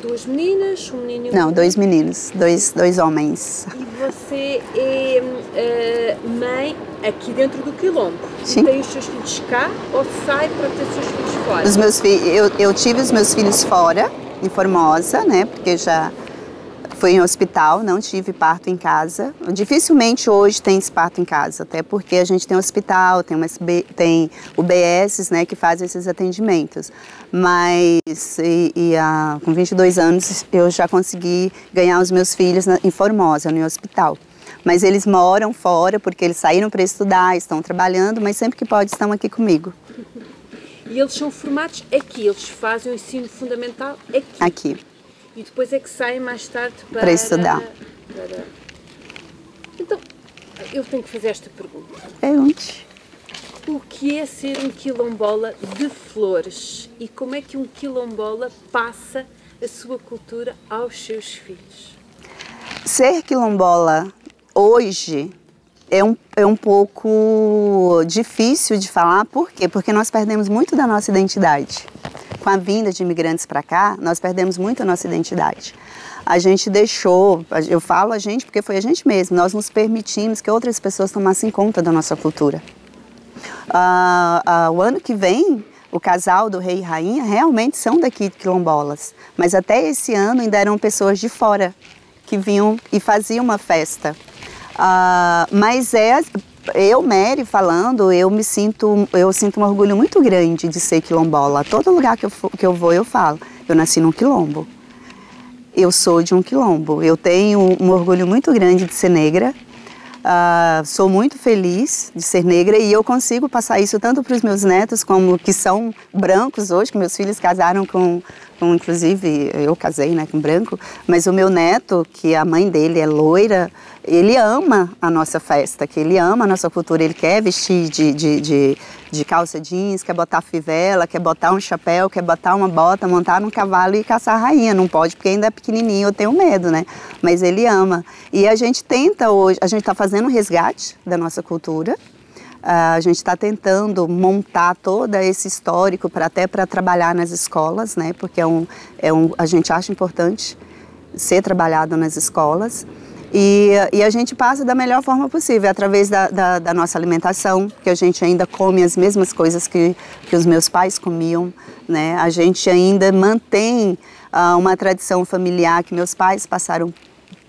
2 meninas, um menino e um Não, 2 meninos, dois homens. E você é mãe aqui dentro do Quilombo? Sim. E tem os seus filhos cá ou sai para ter os seus filhos fora? Os meus eu tive os meus filhos fora, em Formosa, né? Porque já fui em hospital, não tive parto em casa. Dificilmente hoje tem esse parto em casa, até porque a gente tem hospital, tem UBSs, né, que fazem esses atendimentos. Mas com 22 anos eu já consegui ganhar os meus filhos em Formosa, no hospital. Mas eles moram fora porque eles saíram para estudar, estão trabalhando, mas sempre que pode estão aqui comigo. E eles são formados aqui, eles fazem o ensino fundamental aqui? Aqui. E depois é que saem mais tarde para estudar. Então, eu tenho que fazer esta pergunta. Pergunte. O que é ser um quilombola de Flores? E como é que um quilombola passa a sua cultura aos seus filhos? Ser quilombola hoje é um pouco difícil de falar. Por quê? Porque nós perdemos muito da nossa identidade. Com a vinda de imigrantes para cá, nós perdemos muito a nossa identidade. A gente deixou, eu falo a gente porque foi a gente mesmo, nós nos permitimos que outras pessoas tomassem conta da nossa cultura. O ano que vem, o casal do rei e rainha realmente são daqui de quilombolas, mas até esse ano ainda eram pessoas de fora que vinham e faziam uma festa. Mas eu, Mary, falando, eu sinto um orgulho muito grande de ser quilombola. Todo lugar que eu vou, eu falo. Eu nasci num quilombo. Eu sou de um quilombo. Eu tenho um orgulho muito grande de ser negra. Sou muito feliz de ser negra e eu consigo passar isso tanto para os meus netos, como que são brancos hoje, que meus filhos casaram inclusive, eu casei, né, com branco, mas o meu neto, que a mãe dele é loira, ele ama a nossa festa, que ele ama a nossa cultura, ele quer vestir de calça jeans, quer botar fivela, quer botar um chapéu, quer botar uma bota, montar num cavalo e caçar a rainha. Não pode porque ainda é pequenininho, eu tenho medo, né? Mas ele ama. E a gente tenta hoje, a gente está fazendo um resgate da nossa cultura, a gente está tentando montar todo esse histórico até para trabalhar nas escolas, né? Porque a gente acha importante ser trabalhado nas escolas. E a gente passa da melhor forma possível, através da nossa alimentação, que a gente ainda come as mesmas coisas que os meus pais comiam, né? A gente ainda mantém uma tradição familiar que meus pais passaram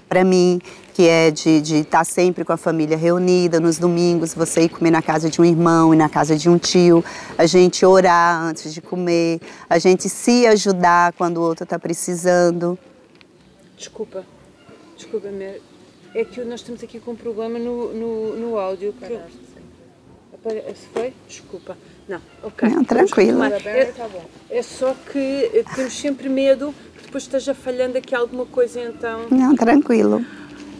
para mim, que é de estar sempre com a família reunida, nos domingos, você ir comer na casa de um irmão e na casa de um tio, a gente orar antes de comer, a gente se ajudar quando o outro está precisando. Desculpa, Mary. É que nós estamos aqui com um problema no áudio. Se foi? Desculpa. Não, ok. Não, tranquilo. É só que temos sempre medo que depois esteja falhando aqui alguma coisa, então... Não, tranquilo.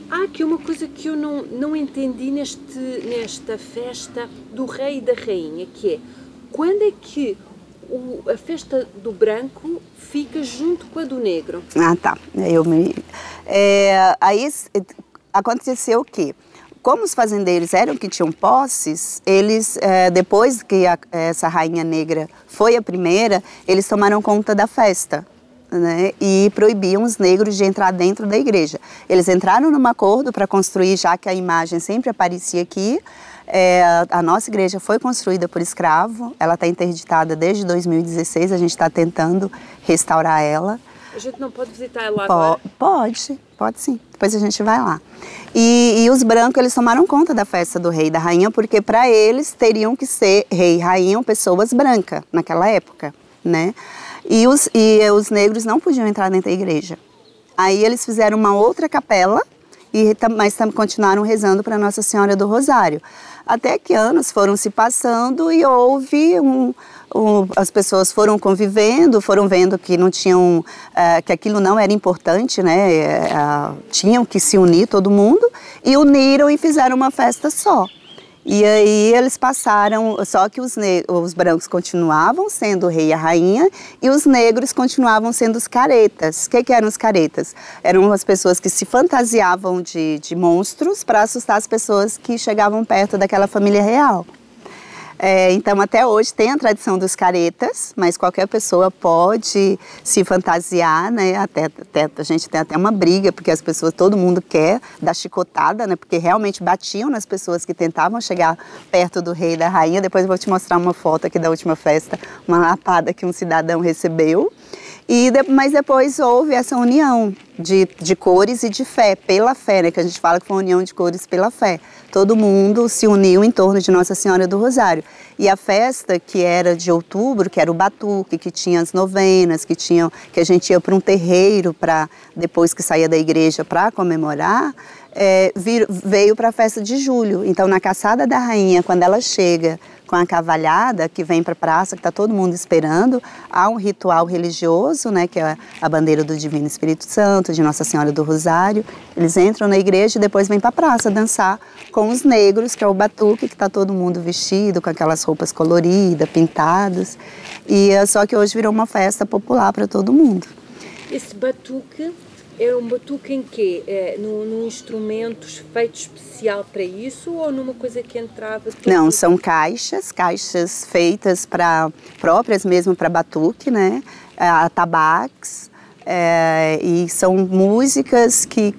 Há aqui uma coisa que eu não entendi nesta festa do rei e da rainha, que é, quando é que a festa do branco fica junto com a do negro. Ah, tá. Aí aconteceu o quê? Como os fazendeiros eram que tinham posses, eles, depois que essa rainha negra foi a primeira, eles tomaram conta da festa, né? E proibiam os negros de entrar dentro da igreja. Eles entraram num acordo para construir, já que a imagem sempre aparecia aqui. A nossa igreja foi construída por escravo, ela está interditada desde 2016, a gente está tentando restaurar ela. A gente não pode visitar ela agora? Pode sim, depois a gente vai lá. E os brancos, eles tomaram conta da festa do rei e da rainha, porque para eles teriam que ser rei e rainha pessoas brancas naquela época, né? E os negros não podiam entrar dentro da igreja. Aí eles fizeram uma outra capela, mas continuaram rezando para Nossa Senhora do Rosário. Até que anos foram se passando e houve as pessoas foram convivendo, foram vendo que não tinham, que aquilo não era importante, né? Tinham que se unir todo mundo e uniram e fizeram uma festa só. E aí eles passaram, só que os brancos continuavam sendo o rei e a rainha e os negros continuavam sendo os caretas. O que eram os caretas? Eram as pessoas que se fantasiavam de monstros para assustar as pessoas que chegavam perto daquela família real. Então, até hoje tem a tradição dos caretas, mas qualquer pessoa pode se fantasiar, né? A gente tem até uma briga, porque as pessoas, todo mundo quer dar chicotada, né? Porque realmente batiam nas pessoas que tentavam chegar perto do rei e da rainha. Depois eu vou te mostrar uma foto aqui da última festa, uma lapada que um cidadão recebeu. Mas depois houve essa união de cores e de fé, pela fé, né? Que a gente fala que foi uma união de cores pela fé. Todo mundo se uniu em torno de Nossa Senhora do Rosário. E a festa, que era de outubro, que era o batuque, que tinha as novenas, que a gente ia para um terreiro, depois que saía da igreja para comemorar, veio para a festa de julho. Então, na Caçada da Rainha, quando ela chega com a cavalhada, que vem para a praça, que está todo mundo esperando, há um ritual religioso, né, que é a bandeira do Divino Espírito Santo, de Nossa Senhora do Rosário. Eles entram na igreja e depois vêm para a praça dançar com os negros, que é o batuque, que está todo mundo vestido, com aquelas roupas coloridas, pintadas. Só que hoje virou uma festa popular para todo mundo. Esse batuque é um batuque em quê? Num instrumento feito especial para isso ou numa coisa que entrava? Não, são caixas feitas próprias mesmo para batuque, né? Atabaques, e são músicas que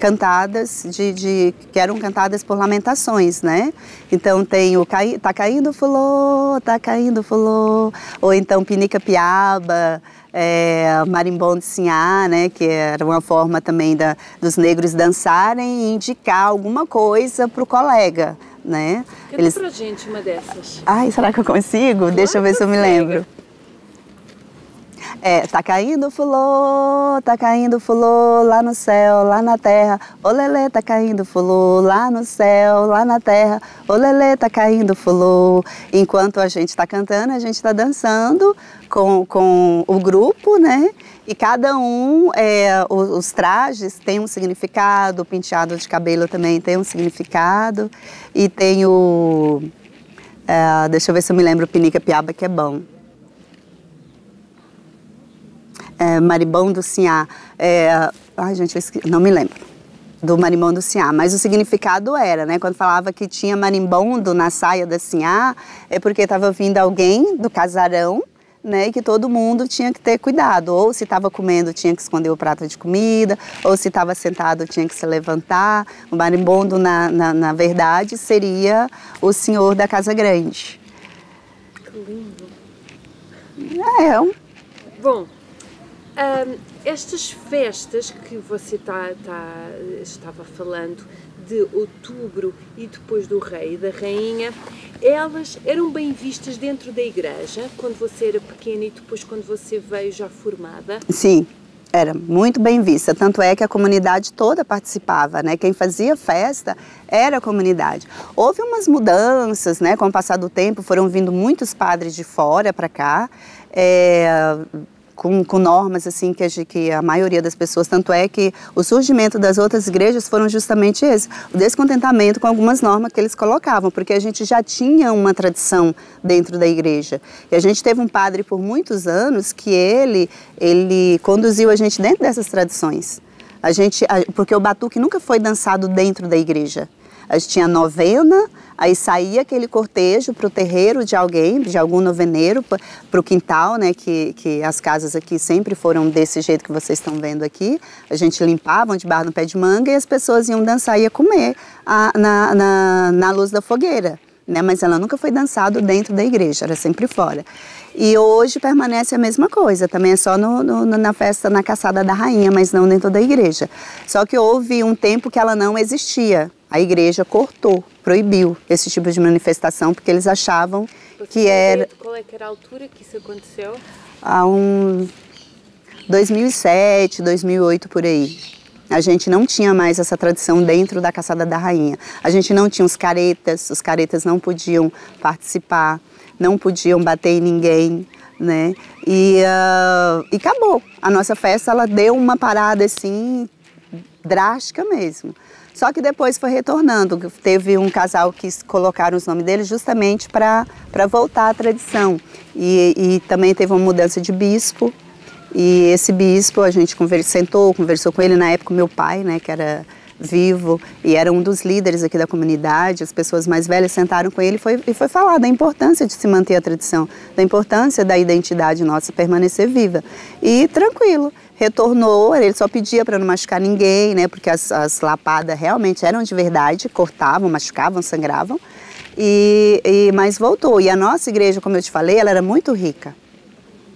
eram cantadas por lamentações, né? Então tem o Tá Caindo Fulô, Tá Caindo Fulô, ou então Pinica-Piaba, Marimbom de Sinhá, né, que era uma forma também dos negros dançarem e indicar alguma coisa para o colega, né? Canta pra gente uma dessas. Ai, será que eu consigo? Claro. Deixa eu ver se eu me lembro. Tá caindo fulô lá no céu, lá na terra, olelê, tá caindo fulô lá no céu, lá na terra, olelê, tá caindo fulô. Enquanto a gente está cantando, a gente está dançando com o grupo, né? E cada os trajes têm um significado, o penteado de cabelo também tem um significado, e tem deixa eu ver se eu me lembro, o Pinica-Piaba, que é bom. Marimbom do Sinhá, ai gente, não me lembro do Marimbom do Sinhá, mas o significado era, né, quando falava que tinha marimbondo na saia da Sinhá, é porque estava vindo alguém do casarão, né, e que todo mundo tinha que ter cuidado, ou se estava comendo tinha que esconder o prato de comida, ou se estava sentado tinha que se levantar. O marimbondo, na verdade, seria o senhor da casa grande. Que lindo! Bom, estas festas que você estava falando, de outubro e depois do rei e da rainha, elas eram bem vistas dentro da igreja, quando você era pequena e depois quando você veio já formada? Sim, era muito bem vista, tanto é que a comunidade toda participava, né? Quem fazia festa era a comunidade. Houve umas mudanças, né? Com o passar do tempo foram vindo muitos padres de fora para cá, com normas assim que a maioria das pessoas, tanto é que o surgimento das outras igrejas foram justamente esse, o descontentamento com algumas normas que eles colocavam, porque a gente já tinha uma tradição dentro da igreja. E a gente teve um padre por muitos anos que ele conduziu a gente dentro dessas tradições. Porque o batuque nunca foi dançado dentro da igreja. A gente tinha novena, aí saía aquele cortejo para o terreiro de alguém, de algum noveneiro, para o quintal, né, que as casas aqui sempre foram desse jeito que vocês estão vendo aqui. A gente limpava de barro no pé de manga e as pessoas iam dançar e ia comer na luz da fogueira. Né, mas ela nunca foi dançado dentro da igreja, era sempre fora. E hoje permanece a mesma coisa, também é só na festa, na caçada da rainha, mas não dentro da igreja. Só que houve um tempo que ela não existia. A igreja cortou, proibiu esse tipo de manifestação, porque eles achavam que era... Qual é que era a altura que isso aconteceu? Há 2007, 2008, por aí. A gente não tinha mais essa tradição dentro da caçada da rainha. A gente não tinha os caretas não podiam participar, não podiam bater em ninguém, né? E acabou. A nossa festa, ela deu uma parada assim, drástica mesmo. Só que depois foi retornando. Teve um casal que colocaram os nomes deles justamente para voltar à tradição. E também teve uma mudança de bispo. E esse bispo, a gente conversou com ele, na época meu pai, né, que era vivo e era um dos líderes aqui da comunidade, as pessoas mais velhas sentaram com ele e foi falar da importância de se manter a tradição, da importância da identidade nossa permanecer viva. E tranquilo, retornou, ele só pedia para não machucar ninguém, né, porque as lapadas realmente eram de verdade, cortavam, machucavam, sangravam, mas voltou. E a nossa igreja, como eu te falei, ela era muito rica.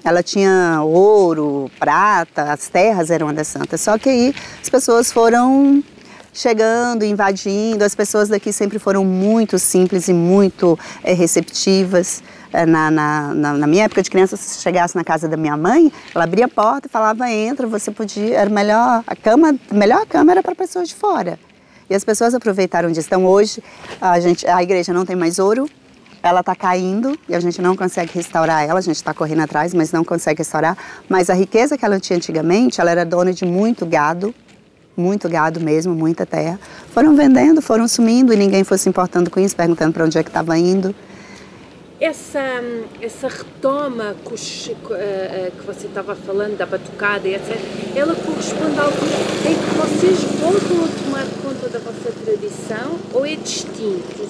Ela tinha ouro, prata, as terras eram das santas. Só que aí as pessoas foram chegando, invadindo. As pessoas daqui sempre foram muito simples e muito receptivas. Na minha época de criança, se chegasse na casa da minha mãe, ela abria a porta e falava, entra, você podia... Era melhor cama era para pessoas de fora. E as pessoas aproveitaram disso. Então hoje a igreja não tem mais ouro. Ela está caindo e a gente não consegue restaurar ela, a gente está correndo atrás, mas não consegue restaurar. Mas a riqueza que ela tinha antigamente, ela era dona de muito gado mesmo, muita terra. Foram vendendo, foram sumindo e ninguém foi se importando com isso, perguntando para onde é que estava indo. Essa retoma que você estava falando, da batucada e etc., ela corresponde à altura em que vocês voltam a tomar conta da vossa tradição ou é distinto?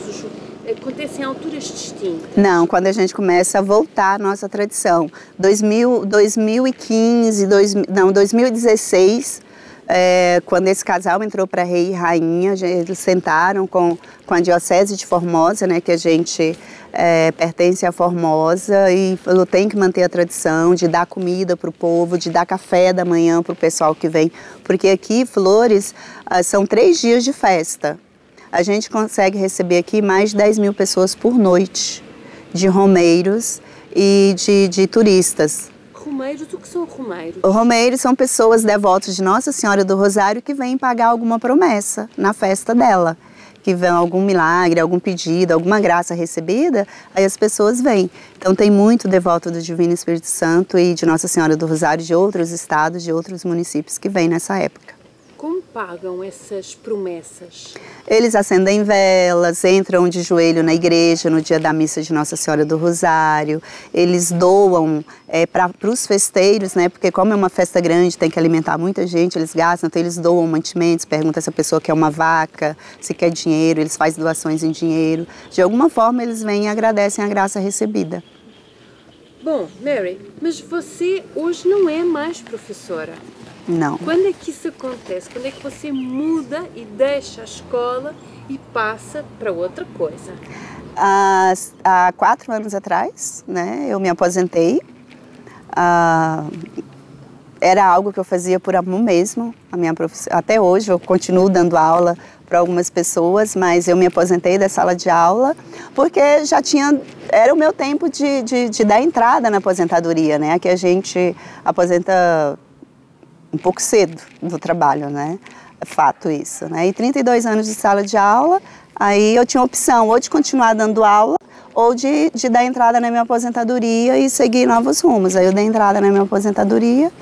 Acontecem em alturas distintas? Não, quando a gente começa a voltar à nossa tradição. 2016, quando esse casal entrou para rei e rainha, eles sentaram com a diocese de Formosa, né, que a gente pertence a Formosa, e falou, tem que manter a tradição de dar comida para o povo, de dar café da manhã para o pessoal que vem, porque aqui, Flores, são 3 dias de festa. A gente consegue receber aqui mais de 10 mil pessoas por noite, de romeiros e de turistas. Romeiros? O que são romeiros? Romeiros são pessoas devotas de Nossa Senhora do Rosário que vêm pagar alguma promessa na festa dela. Que vem algum milagre, algum pedido, alguma graça recebida, aí as pessoas vêm. Então tem muito devoto do Divino Espírito Santo e de Nossa Senhora do Rosário de outros estados, de outros municípios que vêm nessa época. Como pagam essas promessas? Eles acendem velas, entram de joelho na igreja no dia da missa de Nossa Senhora do Rosário. Eles doam para os festeiros, né? Porque como é uma festa grande, tem que alimentar muita gente, eles gastam, então eles doam mantimentos, perguntam se a pessoa quer uma vaca, se quer dinheiro, eles fazem doações em dinheiro. De alguma forma eles vêm e agradecem a graça recebida. Bom, Mary, mas você hoje não é mais professora. Não. Quando é que isso acontece? Quando é que você muda e deixa a escola e passa para outra coisa? Há 4 anos atrás, né, eu me aposentei. Era algo que eu fazia por amor mesmo. A minha profissão, até hoje eu continuo dando aula para algumas pessoas, mas eu me aposentei da sala de aula porque era o meu tempo de dar entrada na aposentadoria, né? Aqui a gente aposenta um pouco cedo do trabalho, né? É fato isso, né? E 32 anos de sala de aula, aí eu tinha a opção ou de continuar dando aula ou de dar entrada na minha aposentadoria e seguir novos rumos. Aí eu dei entrada na minha aposentadoria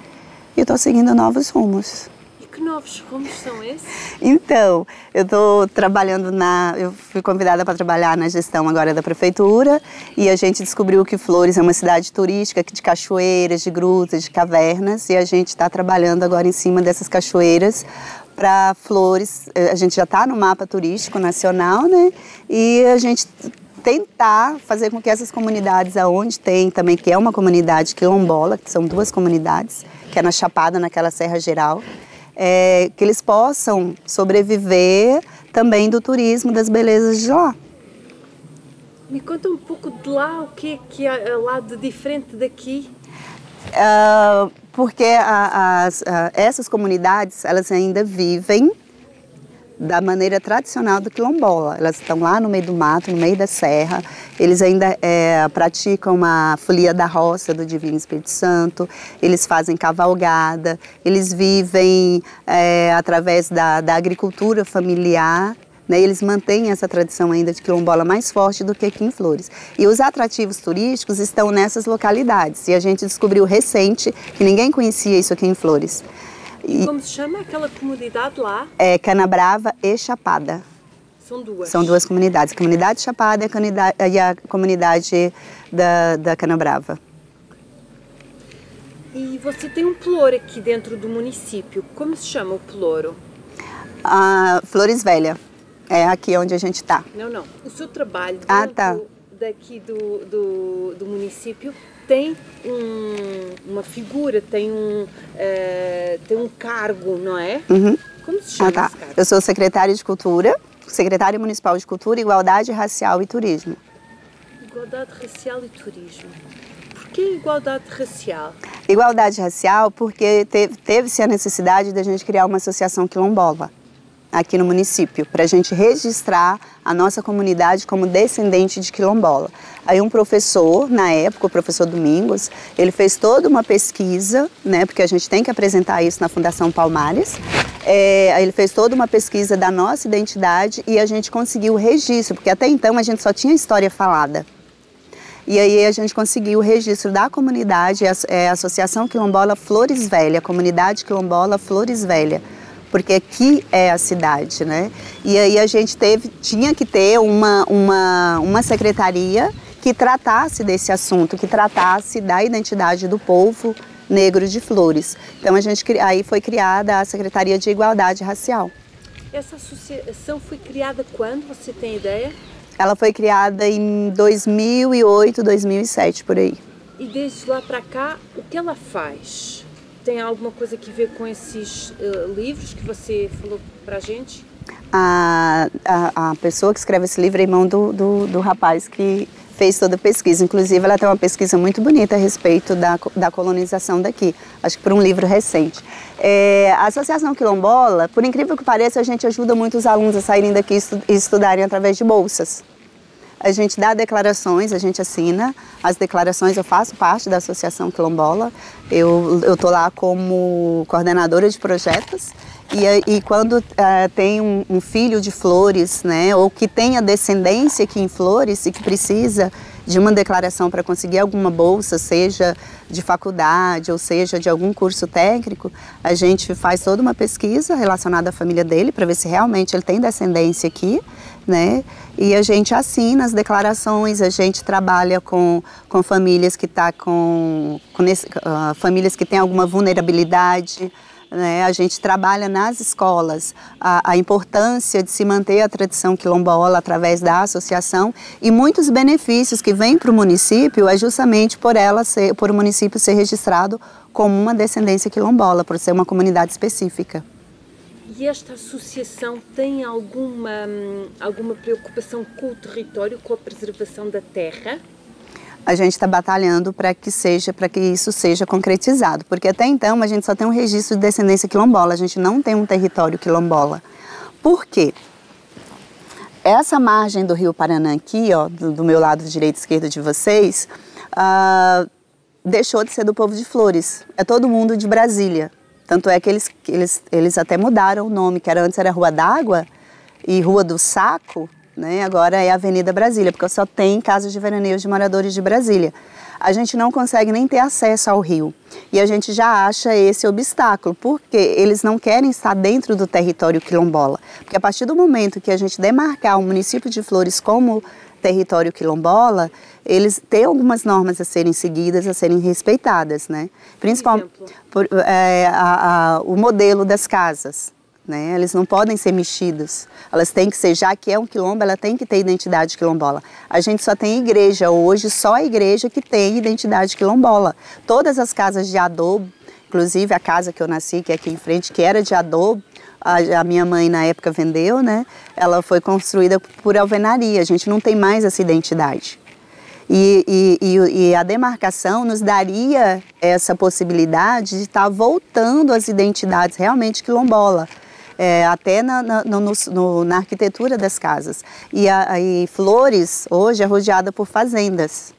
e estou seguindo novos rumos. E que novos rumos são esses? Então, eu estou trabalhando eu fui convidada para trabalhar na gestão agora da prefeitura e a gente descobriu que Flores é uma cidade turística de cachoeiras, de grutas, de cavernas, e a gente está trabalhando agora em cima dessas cachoeiras para Flores. A gente já está no mapa turístico nacional, né? E a gente tentar fazer com que essas comunidades, aonde tem também, que é uma comunidade quilombola, que são 2 comunidades, que é na Chapada, naquela Serra Geral, que eles possam sobreviver também do turismo, das belezas de lá. Me conta um pouco de lá, o que é lá de diferente daqui? Porque essas comunidades, elas ainda vivem da maneira tradicional do quilombola. Elas estão lá no meio do mato, no meio da serra. Eles ainda praticam a folia da roça do Divino Espírito Santo. Eles fazem cavalgada. Eles vivem através da agricultura familiar. Né? Eles mantêm essa tradição ainda de quilombola mais forte do que aqui em Flores. E os atrativos turísticos estão nessas localidades. E a gente descobriu recente que ninguém conhecia isso aqui em Flores. Como se chama aquela comunidade lá? É Canabrava e Chapada. São 2? São 2 comunidades. A comunidade Chapada e a comunidade da Canabrava. E você tem um pelouro aqui dentro do município. Como se chama o pelouro? Flores Velha. É aqui onde a gente está. Não. O seu trabalho dentro daqui do município tem uma figura, tem um cargo, não é? Uhum. Como se chama esse cargo? Eu sou secretária de Cultura, secretária municipal de Cultura, Igualdade Racial e Turismo. Igualdade Racial e Turismo. Por que igualdade racial? Igualdade racial porque teve-se a necessidade de a gente criar uma associação quilombola aqui no município, para a gente registrar a nossa comunidade como descendente de quilombola. Aí um professor, na época, o professor Domingos, ele fez toda uma pesquisa, né, porque a gente tem que apresentar isso na Fundação Palmares. Aí ele fez toda uma pesquisa da nossa identidade e a gente conseguiu o registro, porque até então a gente só tinha história falada. E aí a gente conseguiu o registro da comunidade, a Associação Quilombola Flores Velha, Comunidade Quilombola Flores Velha, porque aqui é a cidade, né? E aí a gente tinha que ter uma secretaria que tratasse desse assunto, que tratasse da identidade do povo negro de Flores. Então aí foi criada a Secretaria de Igualdade Racial. Essa associação foi criada quando? Você tem ideia? Ela foi criada em 2008, 2007, por aí. E desde lá para cá, o que ela faz? Tem alguma coisa que ver com esses livros que você falou para a gente? A pessoa que escreve esse livro é irmão do rapaz que fez toda a pesquisa. Inclusive, ela tem uma pesquisa muito bonita a respeito da colonização daqui, acho que por um livro recente. A Associação Quilombola, por incrível que pareça, a gente ajuda muito os alunos a saírem daqui e estudarem através de bolsas. A gente dá declarações, a gente assina as declarações, eu faço parte da Associação Quilombola, eu estou lá como coordenadora de projetos e quando tem um filho de Flores, né, ou que tenha descendência aqui em Flores e que precisa de uma declaração para conseguir alguma bolsa, seja de faculdade ou seja de algum curso técnico, a gente faz toda uma pesquisa relacionada à família dele para ver se realmente ele tem descendência aqui, né? E a gente assina as declarações, a gente trabalha com famílias que famílias que têm alguma vulnerabilidade, né? A gente trabalha nas escolas a importância de se manter a tradição quilombola através da associação e muitos benefícios que vêm para o município é justamente por o município ser registrado como uma descendência quilombola, por ser uma comunidade específica. E esta associação tem alguma preocupação com o território, com a preservação da terra? A gente está batalhando para que isso seja concretizado, porque até então a gente só tem um registro de descendência quilombola, a gente não tem um território quilombola. Por quê? Essa margem do Rio Paraná aqui, ó, do meu lado direito e esquerdo de vocês, deixou de ser do povo de Flores, é todo mundo de Brasília. Tanto é que eles até mudaram o nome, que antes era Rua d'Água e Rua do Saco, né? Agora é a Avenida Brasília, porque só tem casas de veraneio de moradores de Brasília. A gente não consegue nem ter acesso ao rio. E a gente já acha esse obstáculo, porque eles não querem estar dentro do território quilombola. Porque a partir do momento que a gente demarcar o município de Flores como território quilombola, eles têm algumas normas a serem seguidas, a serem respeitadas, né? Principalmente o modelo das casas, né? Eles não podem ser mexidos, elas têm que ser, já que é um quilombo, ela tem que ter identidade quilombola. A gente só tem igreja hoje, só a igreja que tem identidade quilombola. Todas as casas de adobo, inclusive a casa que eu nasci, que é aqui em frente, que era de adobo, a minha mãe na época vendeu, né? Ela foi construída por alvenaria, a gente não tem mais essa identidade. E a demarcação nos daria essa possibilidade de estar voltando às identidades realmente quilombola, até na arquitetura das casas. E Flores hoje é rodeada por fazendas.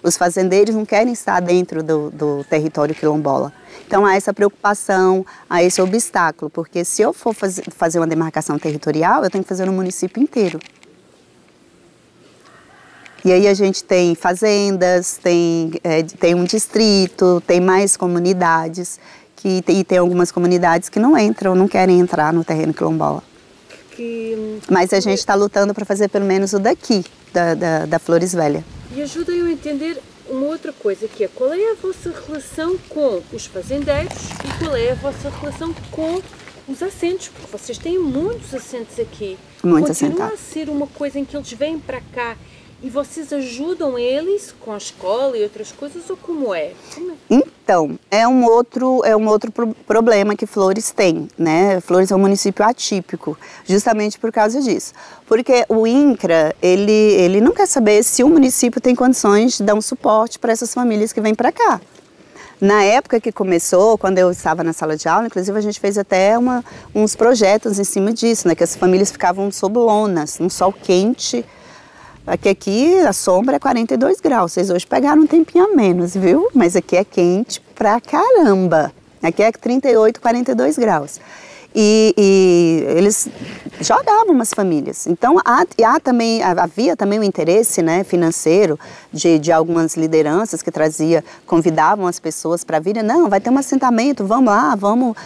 Os fazendeiros não querem estar dentro do território quilombola. Então há essa preocupação, há esse obstáculo, porque se eu for fazer uma demarcação territorial, eu tenho que fazer no município inteiro. E aí a gente tem fazendas, tem um distrito, tem mais comunidades, e tem algumas comunidades que não entram, não querem entrar no terreno quilombola. Mas a gente está lutando para fazer pelo menos o daqui, da Flores Velha. E ajuda eu a entender uma outra coisa, que é qual é a vossa relação com os fazendeiros e qual é a vossa relação com os assentos, porque vocês têm muitos assentos aqui. Muitos assentados. Continua assentados. a ser uma coisa em que eles vêm para cá e vocês ajudam eles com a escola e outras coisas, ou como é? Então, é um outro problema que Flores tem, né? Flores é um município atípico, justamente por causa disso. Porque o INCRA, ele não quer saber se o município tem condições de dar um suporte para essas famílias que vêm para cá. Na época que começou, quando eu estava na sala de aula, inclusive a gente fez até uns projetos em cima disso, né? Que as famílias ficavam sob lonas, num sol quente. Aqui a sombra é 42 graus, vocês hoje pegaram um tempinho a menos, viu? Mas aqui é quente pra caramba, aqui é 38, 42 graus. E eles jogavam as famílias. Então havia também um interesse, né, financeiro de algumas lideranças que convidavam as pessoas para virem. Não, vai ter um assentamento, vamos lá, vamos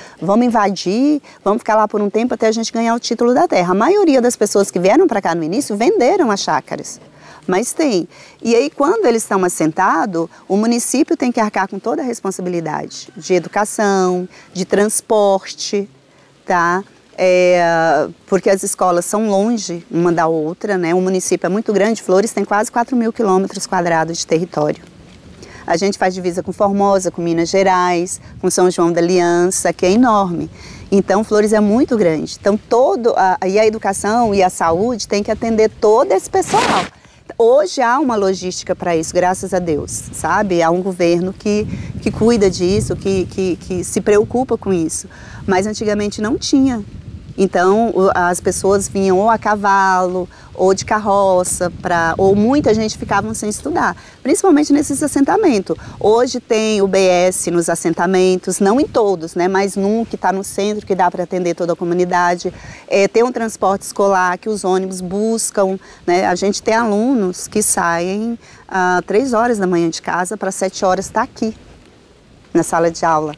invadir, vamos ficar lá por um tempo até a gente ganhar o título da terra. A maioria das pessoas que vieram para cá no início venderam as chácaras. Mas tem. E aí, quando eles estão assentados, o município tem que arcar com toda a responsabilidade de educação, de transporte, tá? Porque as escolas são longe uma da outra, né? O município é muito grande, Flores tem quase 4.000 quilômetros quadrados de território. A gente faz divisa com Formosa, com Minas Gerais, com São João da Aliança, que é enorme. Então, Flores é muito grande. Então, e a educação e a saúde tem que atender todo esse pessoal. Hoje há uma logística para isso, graças a Deus, sabe? Há um governo que cuida disso, que se preocupa com isso. Mas antigamente não tinha. Então as pessoas vinham ou a cavalo, ou de carroça, ou muita gente ficava sem estudar, principalmente nesses assentamentos. Hoje tem o BS nos assentamentos, não em todos, né? Mas num que está no centro, que dá para atender toda a comunidade. Tem um transporte escolar que os ônibus buscam, né? A gente tem alunos que saem 3 horas da manhã de casa para 7 horas estar aqui, na sala de aula.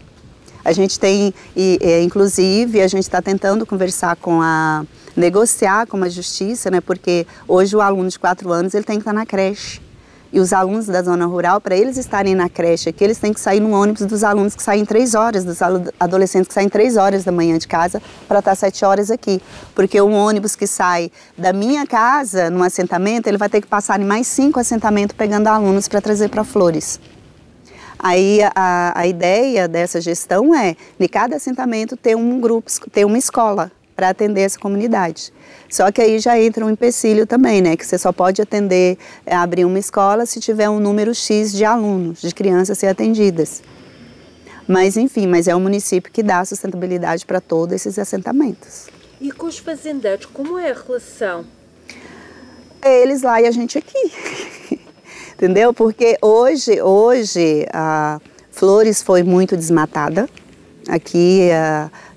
A gente tem, inclusive, a gente está tentando negociar com a justiça, né? Porque hoje o aluno de 4 anos ele tem que estar na creche. E os alunos da zona rural, para eles estarem na creche aqui, eles têm que sair no ônibus dos alunos que saem 3 horas, dos adolescentes que saem 3 horas da manhã de casa para estar 7 horas aqui. Porque um ônibus que sai da minha casa, num assentamento, ele vai ter que passar em mais 5 assentamentos pegando alunos para trazer para Flores. Aí a ideia dessa gestão é, de cada assentamento, ter um grupo, ter uma escola para atender essa comunidade. Só que aí já entra um empecilho também, né? Que você só pode abrir uma escola se tiver um número X de alunos, de crianças a ser atendidas. Mas enfim, é o município que dá sustentabilidade para todos esses assentamentos. E com os fazendeiros, como é a relação? Eles lá e a gente aqui. Entendeu? Porque hoje a Flores foi muito desmatada. Aqui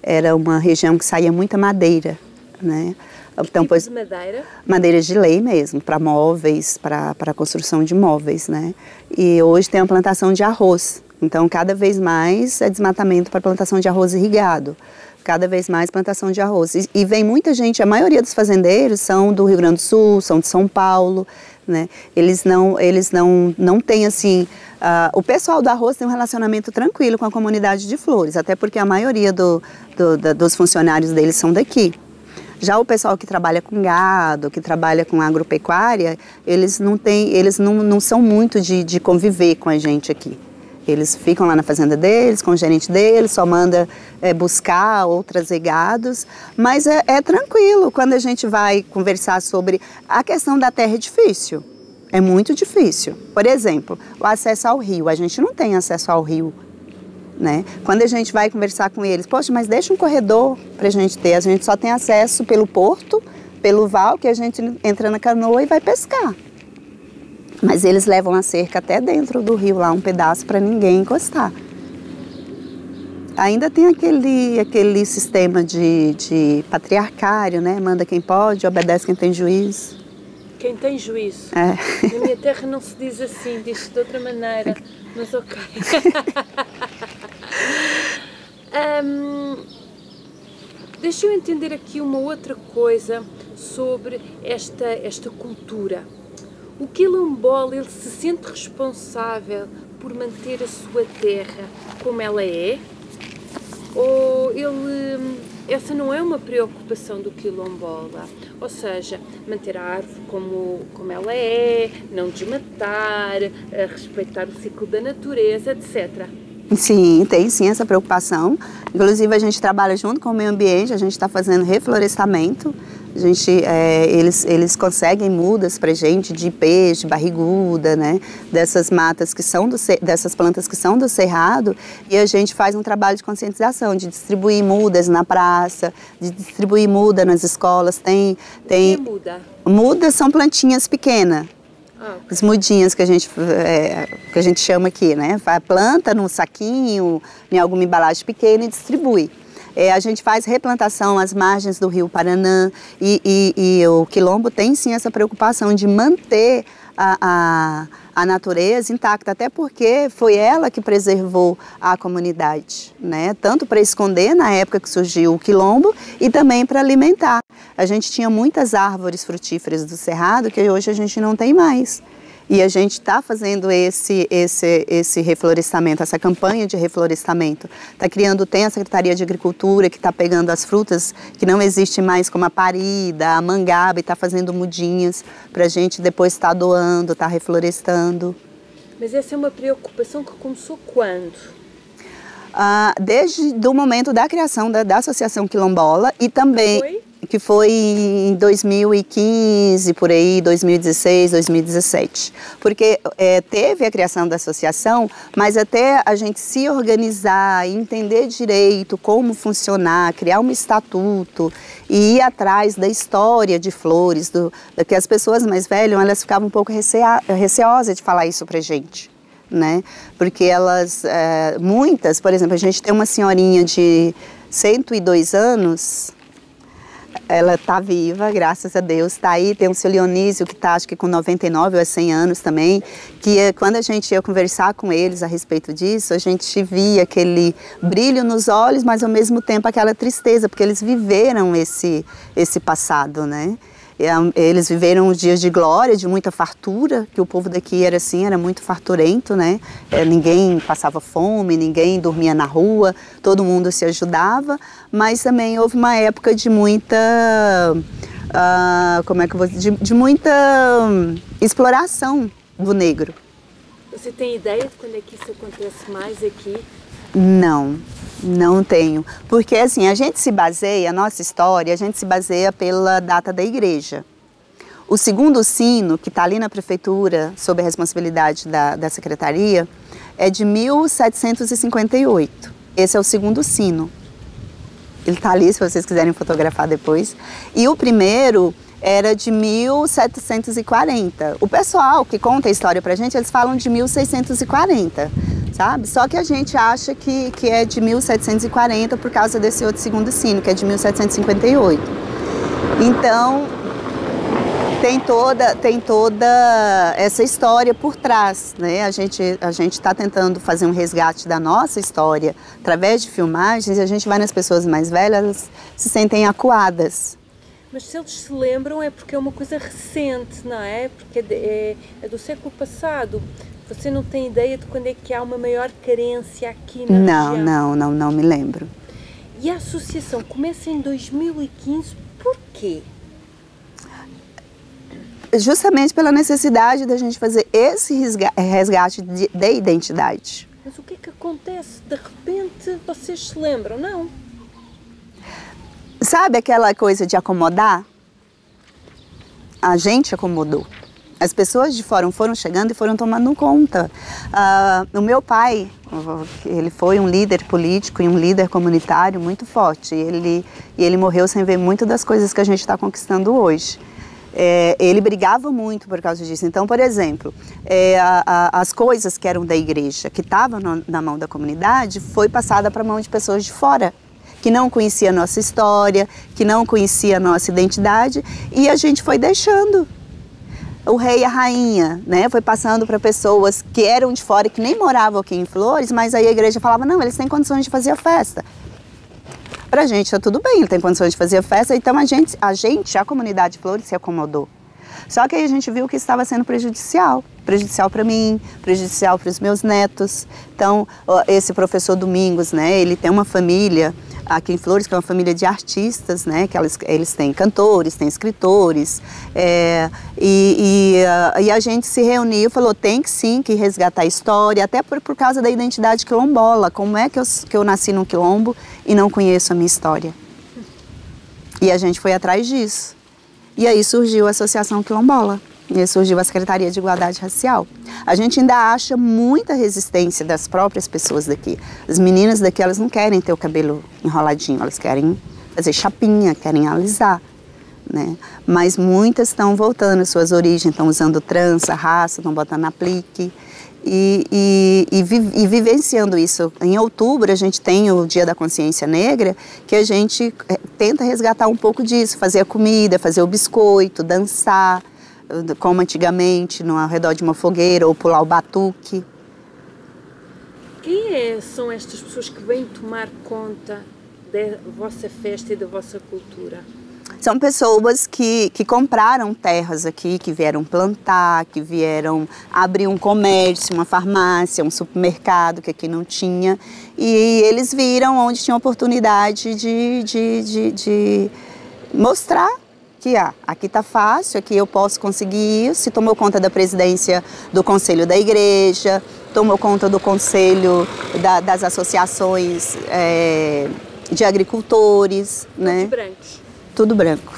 era uma região que saía muita madeira, né? Então, tipo de madeira? Madeiras de lei mesmo, para móveis, para a construção de móveis, né? E hoje tem a plantação de arroz. Então, cada vez mais é desmatamento para plantação de arroz irrigado. Cada vez mais plantação de arroz. E vem muita gente, a maioria dos fazendeiros são do Rio Grande do Sul, são de São Paulo, né? Eles não têm assim... o pessoal do arroz tem um relacionamento tranquilo com a comunidade de Flores, até porque a maioria dos funcionários deles são daqui. Já o pessoal que trabalha com gado, que trabalha com agropecuária, eles não são muito de conviver com a gente aqui. Eles ficam lá na fazenda deles, com o gerente deles, só manda buscar ou trazer gados, mas é tranquilo quando a gente vai conversar sobre a questão da terra. É difícil, é muito difícil. Por exemplo, o acesso ao rio, a gente não tem acesso ao rio, né? Quando a gente vai conversar com eles, poxa, mas deixa um corredor para a gente ter, a gente só tem acesso pelo porto, pelo val, que a gente entra na canoa e vai pescar. Mas eles levam a cerca até dentro do rio, lá um pedaço para ninguém encostar. Ainda tem aquele sistema de patriarcário, né? Manda quem pode, obedece quem tem juízo. Quem tem juízo. É. Na minha terra não se diz assim, diz-se de outra maneira, mas ok. Deixa eu entender aqui uma outra coisa sobre esta cultura. O quilombola, ele se sente responsável por manter a sua terra como ela é? Ou essa não é uma preocupação do quilombola? Ou seja, manter a árvore como ela é, não desmatar, respeitar o ciclo da natureza, etc. Sim, tem sim essa preocupação. Inclusive a gente trabalha junto com o meio ambiente, a gente está fazendo reflorestamento. Eles conseguem mudas para gente de peixe, barriguda, né? Dessas matas que são dessas plantas que são do cerrado, e a gente faz um trabalho de conscientização, de distribuir mudas na praça, de distribuir muda nas escolas. Tem muda? Mudas são plantinhas pequenas. Okay. As mudinhas que a gente chama aqui, né? Planta num saquinho, em alguma embalagem pequena e distribui. A gente faz replantação às margens do Rio Paranã e o quilombo tem sim essa preocupação de manter a natureza intacta, até porque foi ela que preservou a comunidade, né? Tanto para esconder na época que surgiu o quilombo e também para alimentar. A gente tinha muitas árvores frutíferas do cerrado que hoje a gente não tem mais. E a gente está fazendo esse reflorestamento, essa campanha de reflorestamento. Tem a Secretaria de Agricultura que está pegando as frutas que não existem mais, como a parida, a mangaba, e está fazendo mudinhas para a gente depois estar doando, estar reflorestando. Mas essa é uma preocupação que começou quando? Desde o momento da criação da Associação Quilombola e também... que foi em 2015, por aí, 2016, 2017. Porque teve a criação da associação, mas até a gente se organizar, entender direito como funcionar, criar um estatuto e ir atrás da história de Flores, que as pessoas mais velhas, elas ficavam um pouco receosas de falar isso pra gente, né? Porque muitas, por exemplo, a gente tem uma senhorinha de 102 anos... Ela está viva, graças a Deus, está aí. Tem o seu Leonísio, que está acho que com 99 ou é 100 anos também, que quando a gente ia conversar com eles a respeito disso, a gente via aquele brilho nos olhos, mas ao mesmo tempo aquela tristeza, porque eles viveram esse passado, né? Eles viveram os dias de glória, de muita fartura, que o povo daqui era assim, era muito farturento, né? Ninguém passava fome, ninguém dormia na rua, todo mundo se ajudava, mas também houve uma época de muita, de muita exploração do negro. Você tem ideia de quando é que isso acontece mais aqui? Não tenho, porque assim, a nossa história, a gente se baseia pela data da igreja. O segundo sino, que está ali na prefeitura, sob a responsabilidade da secretaria, é de 1758. Esse é o segundo sino. Ele está ali, se vocês quiserem fotografar depois. E o primeiro era de 1740. O pessoal que conta a história pra gente, eles falam de 1640. Sabe? Só que a gente acha que é de 1740 por causa desse outro segundo sino, que é de 1758. Então, tem toda essa história por trás, né? A gente está tentando fazer um resgate da nossa história através de filmagens, e a gente vai nas pessoas mais velhas, elas se sentem acuadas. Mas se eles se lembram é porque é uma coisa recente, não é? Porque é do século passado. Você não tem ideia de quando é que há uma maior carência aqui na região? Não me lembro. E a associação começa em 2015, por quê? Justamente pela necessidade da gente fazer esse resgate de identidade. Mas o que é que acontece? De repente vocês se lembram, não? Sabe aquela coisa de acomodar? A gente acomodou. As pessoas de fora foram chegando e foram tomando conta. O meu pai, ele foi um líder político e um líder comunitário muito forte. Ele morreu sem ver muitas das coisas que a gente está conquistando hoje. Ele brigava muito por causa disso. Então, por exemplo, as coisas que eram da igreja, que estavam na mão da comunidade, foi passada para a mão de pessoas de fora, que não conhecia a nossa história, que não conhecia a nossa identidade, e a gente foi deixando. O rei e a rainha, né, foi passando para pessoas que eram de fora, que nem moravam aqui em Flores, mas aí a igreja falava, não, eles têm condições de fazer a festa. Pra gente tá tudo bem, ele tem condições de fazer a festa, então a comunidade de Flores se acomodou. Só que aí a gente viu que estava sendo prejudicial para mim, prejudicial para os meus netos. Então, esse professor Domingos, né, ele tem uma família aqui em Flores, que é uma família de artistas, né, que eles têm cantores, têm escritores, e a gente se reuniu e falou, tem que sim que resgatar a história, até por causa da identidade quilombola. Como é que eu nasci num quilombo e não conheço a minha história? E a gente foi atrás disso. E aí surgiu a Associação Quilombola, e aí surgiu a Secretaria de Igualdade Racial. A gente ainda acha muita resistência das próprias pessoas daqui. As meninas daqui, elas não querem ter o cabelo enroladinho, elas querem fazer chapinha, querem alisar, né? Mas muitas estão voltando às suas origens, estão usando trança, raça, estão botando aplique. E vivenciando isso. Em outubro a gente tem o Dia da Consciência Negra, que a gente tenta resgatar um pouco disso, fazer a comida, fazer o biscoito, dançar, como antigamente, ao redor de uma fogueira, ou pular o batuque. Quem são estas pessoas que vêm tomar conta da vossa festa e da vossa cultura? São pessoas que compraram terras aqui, que vieram plantar, que vieram abrir um comércio, uma farmácia, um supermercado que aqui não tinha. E eles viram onde tinha oportunidade de mostrar que aqui está fácil, aqui eu posso conseguir isso. Se tomou conta da presidência do Conselho da Igreja, tomou conta do Conselho das associações de agricultores. Né? Todos brancos. Tudo branco.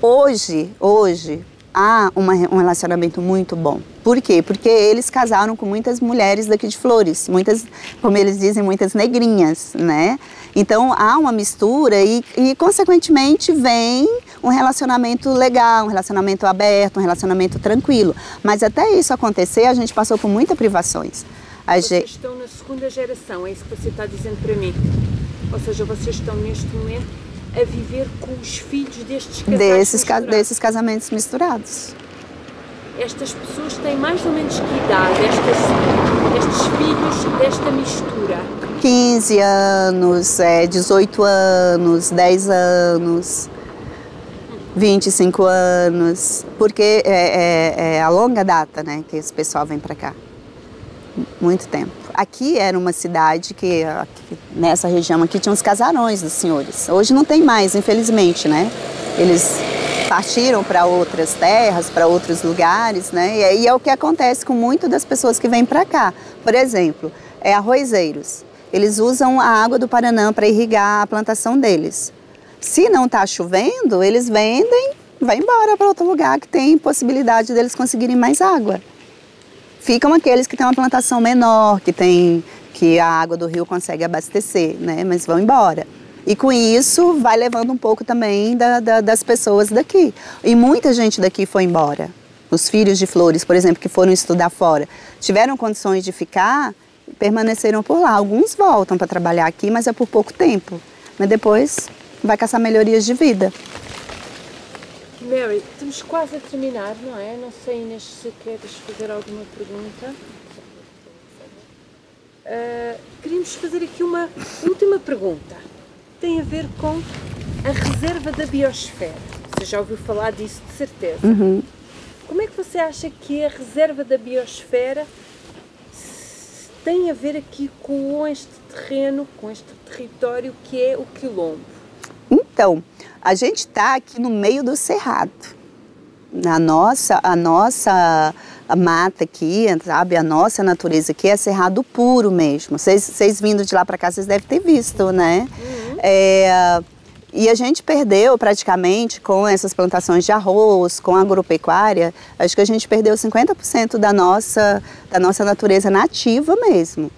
Hoje há um relacionamento muito bom. Por quê? Porque eles casaram com muitas mulheres daqui de Flores, muitas, como eles dizem, muitas negrinhas, né? Então há uma mistura e consequentemente vem um relacionamento legal, um relacionamento aberto, um relacionamento tranquilo. Mas até isso acontecer, a gente passou por muitas privações. Vocês estão na segunda geração, é isso que você está dizendo para mim? Ou seja, vocês estão neste momento a viver com os filhos desses casamentos misturados. Estas pessoas têm mais ou menos que idade, estes filhos desta mistura? 15 anos, 18 anos, 10 anos, 25 anos, porque é a longa data, né, que esse pessoal vem para cá. Muito tempo. Aqui era uma cidade que, nessa região aqui, tinha uns casarões dos senhores. Hoje não tem mais, infelizmente, né? Eles partiram para outras terras, para outros lugares, né? E é o que acontece com muitas das pessoas que vêm para cá. Por exemplo, arrozeiros. Eles usam a água do Paraná para irrigar a plantação deles. Se não está chovendo, eles vendem, vai embora para outro lugar que tem possibilidade deles conseguirem mais água. Ficam aqueles que têm uma plantação menor, que a água do rio consegue abastecer, né? Mas vão embora. E com isso vai levando um pouco também das pessoas daqui. E muita gente daqui foi embora. Os filhos de Flores, por exemplo, que foram estudar fora, tiveram condições de ficar, permaneceram por lá. Alguns voltam para trabalhar aqui, mas é por pouco tempo. Mas depois vai caçar melhorias de vida. Mary, estamos quase a terminar, não é? Não sei, Inês, se queres fazer alguma pergunta. Queríamos fazer aqui uma última pergunta. Tem a ver com a reserva da biosfera. Você já ouviu falar disso, de certeza. Como é que você acha que a reserva da biosfera tem a ver aqui com este terreno, com este território que é o Quilombo? Então, a gente está aqui no meio do cerrado. A nossa mata aqui, sabe, a nossa natureza aqui é cerrado puro mesmo. Vocês vindo de lá para cá, vocês devem ter visto, né? E a gente perdeu praticamente com essas plantações de arroz, com a agropecuária, acho que a gente perdeu 50% da nossa natureza nativa mesmo.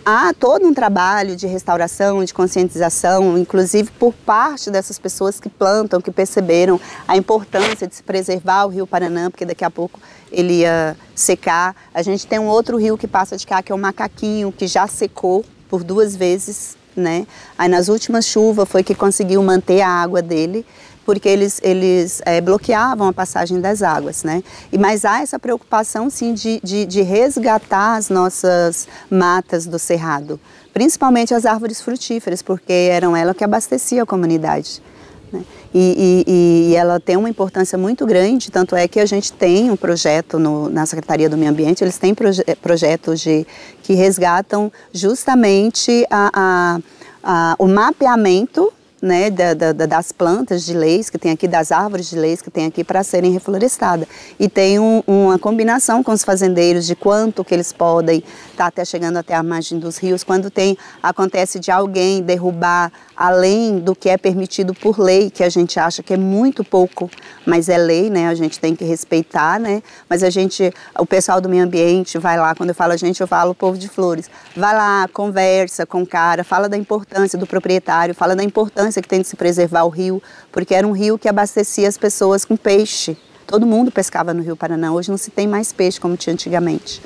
Há todo um trabalho de restauração, de conscientização, inclusive por parte dessas pessoas que plantam, que perceberam a importância de se preservar o Rio Paranã, porque daqui a pouco ele ia secar. A gente tem um outro rio que passa de cá, que é o Macaquinho, que já secou por 2 vezes, né? Aí nas últimas chuvas foi que conseguiu manter a água dele, porque eles bloqueavam a passagem das águas, né? Mas há essa preocupação, sim, de resgatar as nossas matas do cerrado, principalmente as árvores frutíferas, porque eram elas que abasteciam a comunidade, né? E ela tem uma importância muito grande, tanto é que a gente tem um projeto na Secretaria do Meio Ambiente, eles têm projetos que resgatam justamente o mapeamento, né, das plantas de leis que tem aqui, das árvores de leis que tem aqui para serem reflorestadas. E tem uma combinação com os fazendeiros de quanto que eles podem estar até chegando até a margem dos rios, quando acontece de alguém derrubar além do que é permitido por lei, que a gente acha que é muito pouco, mas é lei, né, a gente tem que respeitar, né, mas o pessoal do meio ambiente vai lá, quando eu falo a gente, eu falo o povo de Flores, vai lá, conversa com o cara, fala da importância do proprietário, fala da importância que tem de se preservar o rio, porque era um rio que abastecia as pessoas com peixe. Todo mundo pescava no Rio Paranã, hoje não se tem mais peixe como tinha antigamente.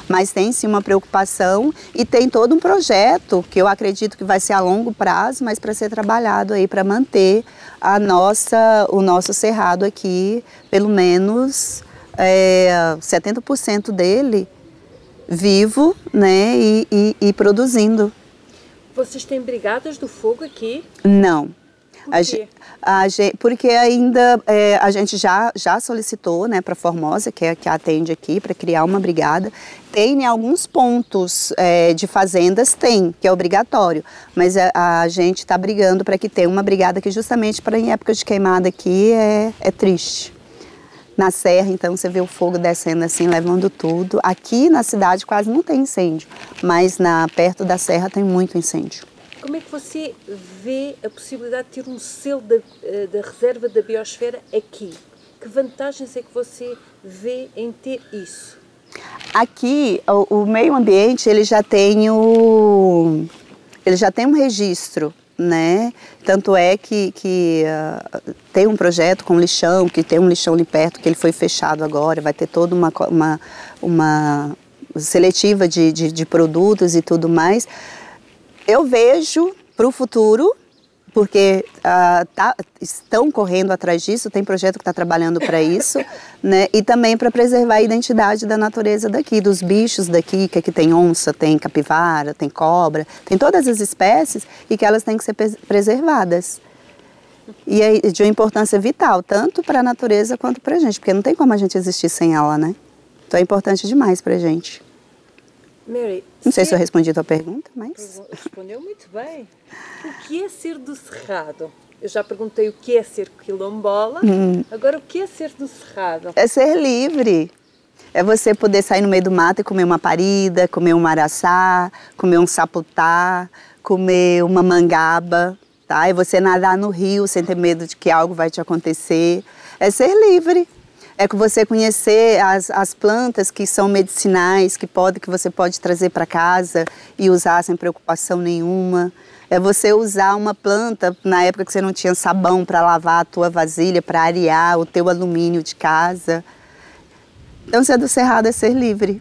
Mas tem sim uma preocupação e tem todo um projeto que eu acredito que vai ser a longo prazo, mas para ser trabalhado aí para manter o nosso cerrado aqui, pelo menos 70% dele vivo, né, e produzindo. Vocês têm brigadas do fogo aqui? Não. Por quê? Porque ainda a gente já solicitou, né, para Formosa, que atende aqui, para criar uma brigada. Tem em alguns pontos de fazendas, que é obrigatório, mas a gente está brigando para que tenha uma brigada que justamente para em época de queimada aqui é triste. Na serra, então, você vê o fogo descendo assim, levando tudo. Aqui na cidade quase não tem incêndio, mas perto da serra tem muito incêndio. Como é que você vê a possibilidade de ter um selo da reserva da biosfera aqui? Que vantagens é que você vê em ter isso? Aqui, o meio ambiente, ele já tem um registro, né? Tanto é que tem um projeto com lixão, que tem um lixão ali perto, que ele foi fechado agora, vai ter toda uma seletiva de produtos e tudo mais. Eu vejo para o futuro, porque estão correndo atrás disso, tem projeto que está trabalhando para isso, né? E também para preservar a identidade da natureza daqui, dos bichos daqui, que aqui tem onça, tem capivara, tem cobra, tem todas as espécies e que elas têm que ser preservadas. E é de uma importância vital, tanto para a natureza quanto para a gente, porque não tem como a gente existir sem ela, né? Então é importante demais para a gente. Mary, não sei se eu respondi a tua pergunta, mas... Respondeu muito bem. O que é ser do Cerrado? Eu já perguntei o que é ser quilombola, agora o que é ser do Cerrado? É ser livre. É você poder sair no meio do mato e comer uma parida, comer um araçá, comer um saputá, comer uma mangaba, tá? É você nadar no rio sem ter medo de que algo vai te acontecer. É ser livre. É que você conhecer as plantas que são medicinais, que você pode trazer para casa e usar sem preocupação nenhuma. É você usar uma planta na época que você não tinha sabão para lavar a tua vasilha, para arear o teu alumínio de casa. Então, ser do Cerrado é ser livre.